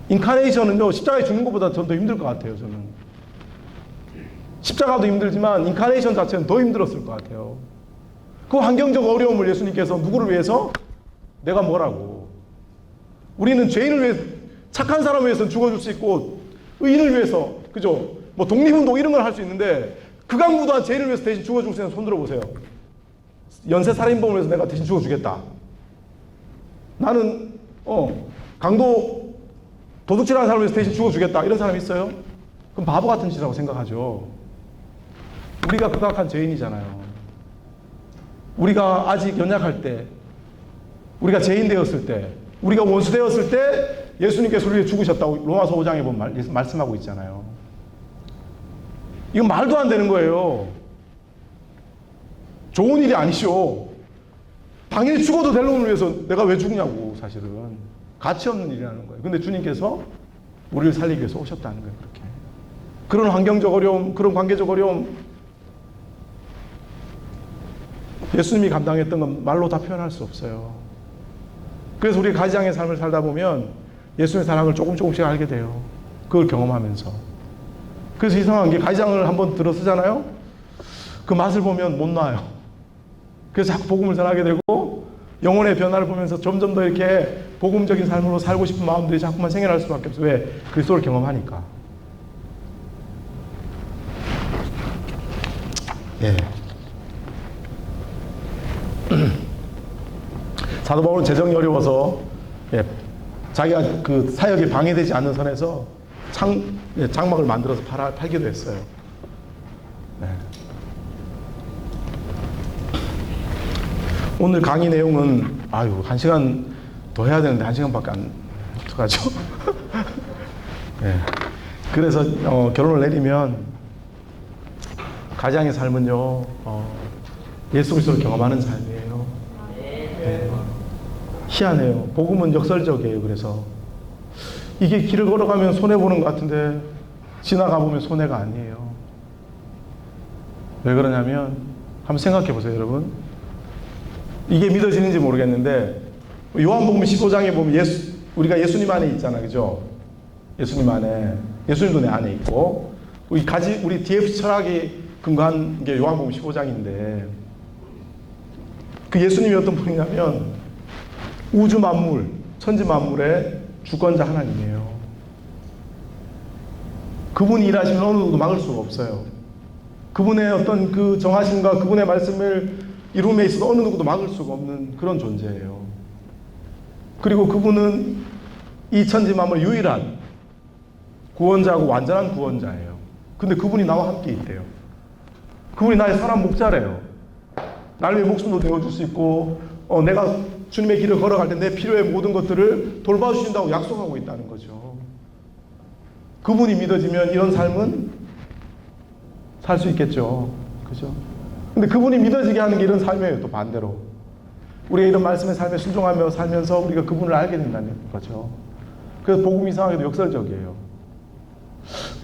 인카네이션은요, 십자가에 죽는 것보다 전 더 힘들 것 같아요. 저는 십자가도 힘들지만 인카네이션 자체는 더 힘들었을 것 같아요. 그 환경적 어려움을 예수님께서 누구를 위해서? 내가 뭐라고? 우리는 죄인을 위해, 착한 사람을 위해서는 죽어줄 수 있고, 의인을 위해서, 그죠? 독립운동 이런 걸 할 수 있는데, 극악무도한 죄인을 위해서 대신 죽어줄 수 있는 손 들어보세요. 연쇄살인범을 위해서 내가 대신 죽어주겠다. 나는 강도 도둑질하는 사람을 위해서 대신 죽어주겠다. 이런 사람이 있어요? 그럼 바보 같은 짓이라고 생각하죠. 우리가 극악한 죄인이잖아요. 우리가 아직 연약할 때, 우리가 죄인 되었을 때, 우리가 원수 되었을 때 예수님께서 우리를 죽으셨다고 로마서 5장에 보면 말씀하고 있잖아요. 이건 말도 안 되는 거예요. 좋은 일이 아니죠. 당연히 죽어도 될 놈을 위해서 내가 왜 죽냐고, 사실은. 가치 없는 일이라는 거예요. 근데 주님께서 우리를 살리기 위해서 오셨다는 거예요, 그렇게. 그런 환경적 어려움, 그런 관계적 어려움, 예수님이 감당했던 건 말로 다 표현할 수 없어요. 그래서 우리 가지장의 삶을 살다 보면 예수님의 사랑을 조금씩 알게 돼요. 그걸 경험하면서. 그래서 이상한 게 가지장을 한번 들어 쓰잖아요? 그 맛을 보면 못 놔요. 그래서 자꾸 복음을 전하게 되고 영혼의 변화를 보면서 점점 더 이렇게 복음적인 삶으로 살고 싶은 마음들이 자꾸만 생겨날 수밖에 없어요. 왜? 그리스도를 경험하니까. 예. 사도 바울은 재정이 어려워서 자기가 그 사역에 방해되지 않는 선에서 장막을 만들어서 팔기도 했어요. 네. 오늘 강의 내용은 1시간 더 해야 되는데 1시간밖에 안 어떡하죠? 네. 그래서 결론을 내리면 가장의 삶은요 예수 그리스도를 경험하는 삶이에요. 네. 희한해요. 복음은 역설적이에요. 그래서 이게 길을 걸어가면 손해보는 것 같은데 지나가 보면 손해가 아니에요. 왜 그러냐면 한번 생각해 보세요, 여러분. 이게 믿어지는지 모르겠는데 요한복음 15장에 보면 우리가 예수님 안에 있잖아, 그죠? 예수님 안에, 예수님도 내 안에 있고 우리 DFC 철학이 근거한 게 요한복음 15장인데 그 예수님이 어떤 분이냐면 우주 만물, 천지 만물의 주권자 하나님이에요. 그분이 일하시면 어느 누구도 막을 수가 없어요. 그분의 어떤 그 정하심과 그분의 말씀을 이룸에 있어도 어느 누구도 막을 수가 없는 그런 존재예요. 그리고 그분은 이 천지 만물의 유일한 구원자고 완전한 구원자예요. 근데 그분이 나와 함께 있대요. 그분이 나의 사람 목자래요. 나를 위해 목숨도 내어줄 수 있고 내가 주님의 길을 걸어갈 때 내 필요의 모든 것들을 돌봐주신다고 약속하고 있다는 거죠. 그분이 믿어지면 이런 삶은 살 수 있겠죠. 그죠? 근데 그분이 믿어지게 하는 게 이런 삶이에요. 또 반대로 우리가 이런 말씀의 삶에 순종하며 살면서 우리가 그분을 알게 된다는 거죠. 그래서 복음이 이상하게도 역설적이에요.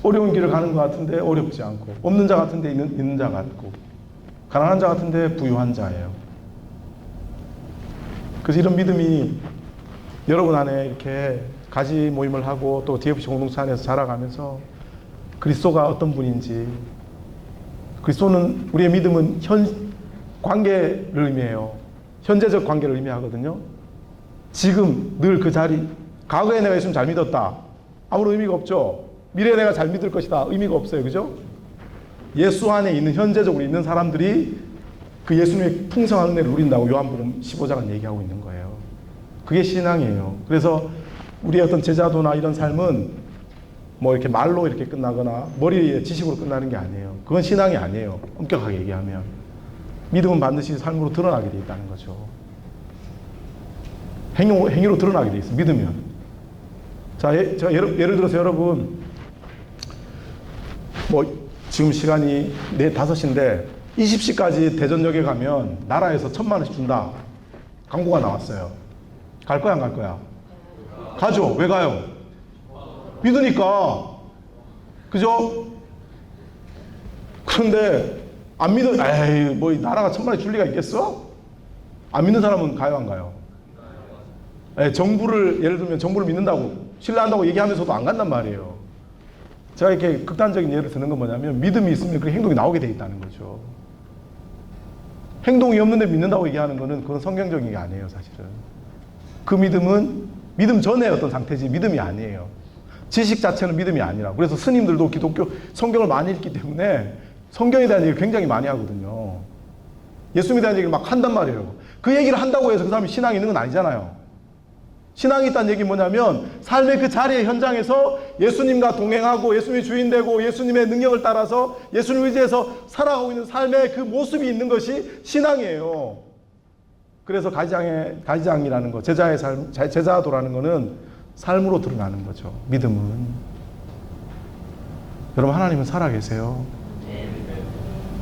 어려운 길을 가는 것 같은데 어렵지 않고, 없는 자 같은데 있는 자 같고, 가난한 자 같은데 부유한 자예요. 그래서 이런 믿음이 여러분 안에 이렇게 가지 모임을 하고 또 DFC 공동체 안에서 자라가면서 그리스도가 어떤 분인지, 그리스도는 우리의 믿음은 관계를 의미해요. 현재적 관계를 의미하거든요. 지금 늘 그 자리, 과거에 내가 예수님 잘 믿었다, 아무런 의미가 없죠. 미래에 내가 잘 믿을 것이다, 의미가 없어요. 그죠? 예수 안에 있는, 현재적으로 있는 사람들이 그 예수님의 풍성한 은혜를 누린다고 요한복음 15장은 얘기하고 있는 거예요. 그게 신앙이에요. 그래서 우리의 어떤 제자도나 이런 삶은 뭐 이렇게 말로 이렇게 끝나거나 머리의 지식으로 끝나는 게 아니에요. 그건 신앙이 아니에요. 엄격하게 얘기하면. 믿음은 반드시 삶으로 드러나게 돼 있다는 거죠. 행위로 드러나게 돼 있어요. 믿으면. 자, 제가 예를 들어서 여러분, 뭐 지금 시간이 5시인데 20시까지 대전역에 가면 나라에서 1,000만 원씩 준다, 광고가 나왔어요. 갈 거야, 안 갈 거야? 가죠. 왜 가요? 믿으니까. 그죠? 그런데 안 에이, 뭐 나라가 1,000만 원씩 줄 리가 있겠어? 안 믿는 사람은 가요, 안 가요? 정부를, 예를 들면 정부를 믿는다고, 신뢰한다고 얘기하면서도 안 간단 말이에요. 제가 이렇게 극단적인 예를 드는 건 뭐냐면, 믿음이 있으면 그 행동이 나오게 돼 있다는 거죠. 행동이 없는데 믿는다고 얘기하는 거는 그건 성경적인 게 아니에요, 사실은. 그 믿음은 믿음 전의 어떤 상태지 믿음이 아니에요. 지식 자체는 믿음이 아니라고. 그래서 스님들도 기독교 성경을 많이 읽기 때문에 성경에 대한 얘기를 굉장히 많이 하거든요. 예수님에 대한 얘기를 막 한단 말이에요. 그 얘기를 한다고 해서 그 사람이 신앙이 있는 건 아니잖아요. 신앙이 있다는 얘기는 뭐냐면 삶의 그 자리의 현장에서 예수님과 동행하고 예수님이 주인 되고 예수님의 능력을 따라서 예수님을 의지해서 살아가고 있는 삶의 그 모습이 있는 것이 신앙이에요. 그래서 가지장이라는 거, 제자의 삶, 제자도라는 거는 삶으로 드러나는 거죠. 믿음은. 여러분, 하나님은 살아계세요.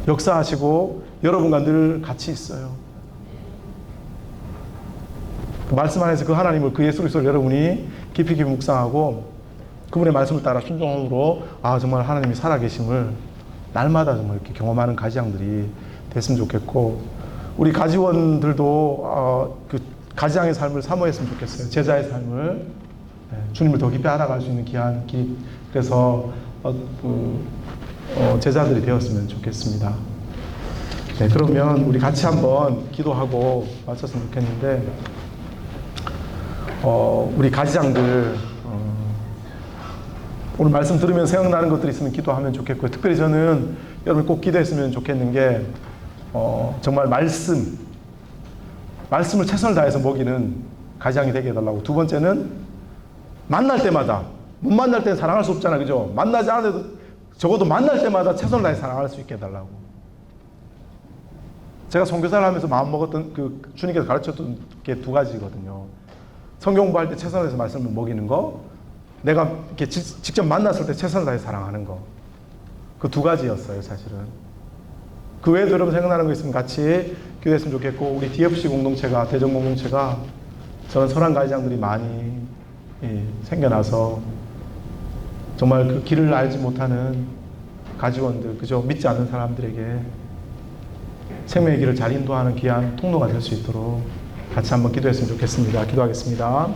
역사하시고 여러분과 늘 같이 있어요. 그 말씀 안에서 그 하나님을, 그 예수 그리스도를 여러분이 깊이 묵상하고 그분의 말씀을 따라 순종함으로 정말 하나님이 살아계심을 날마다 정말 이렇게 경험하는 가지장들이 됐으면 좋겠고, 우리 가지원들도 그 가지장의 삶을 사모했으면 좋겠어요. 제자의 삶을, 주님을 더 깊이 알아갈 수 있는 귀한 길, 그래서 제자들이 되었으면 좋겠습니다. 네, 그러면 우리 같이 한번 기도하고 마쳤으면 좋겠는데, 우리 가지장들 오늘 말씀 들으면 생각나는 것들이 있으면 기도하면 좋겠고요. 특별히 저는 여러분 꼭 기도했으면 좋겠는 게 정말 말씀을 최선을 다해서 먹이는 가지장이 되게 해달라고. 두 번째는 만날 때마다, 못 만날 때는 사랑할 수 없잖아요, 그죠? 만나지 않아도 적어도 만날 때마다 최선을 다해 사랑할 수 있게 해달라고. 제가 선교사를 하면서 마음먹었던, 그 주님께서 가르쳤던 게 두 가지거든요. 성경 공부할 때 최선을 다해서 말씀을 먹이는 거, 내가 이렇게 직접 만났을 때 최선을 다해 사랑하는 거. 그 두 가지였어요, 사실은. 그 외에도 여러분 생각나는 거 있으면 같이 기도했으면 좋겠고, 우리 DFC 공동체가, 대전 공동체가 저는 선한 가지장들이 많이 생겨나서 정말 그 길을 알지 못하는 가지원들, 그죠? 믿지 않는 사람들에게 생명의 길을 잘 인도하는 귀한 통로가 될 수 있도록 같이 한번 기도했으면 좋겠습니다. 기도하겠습니다.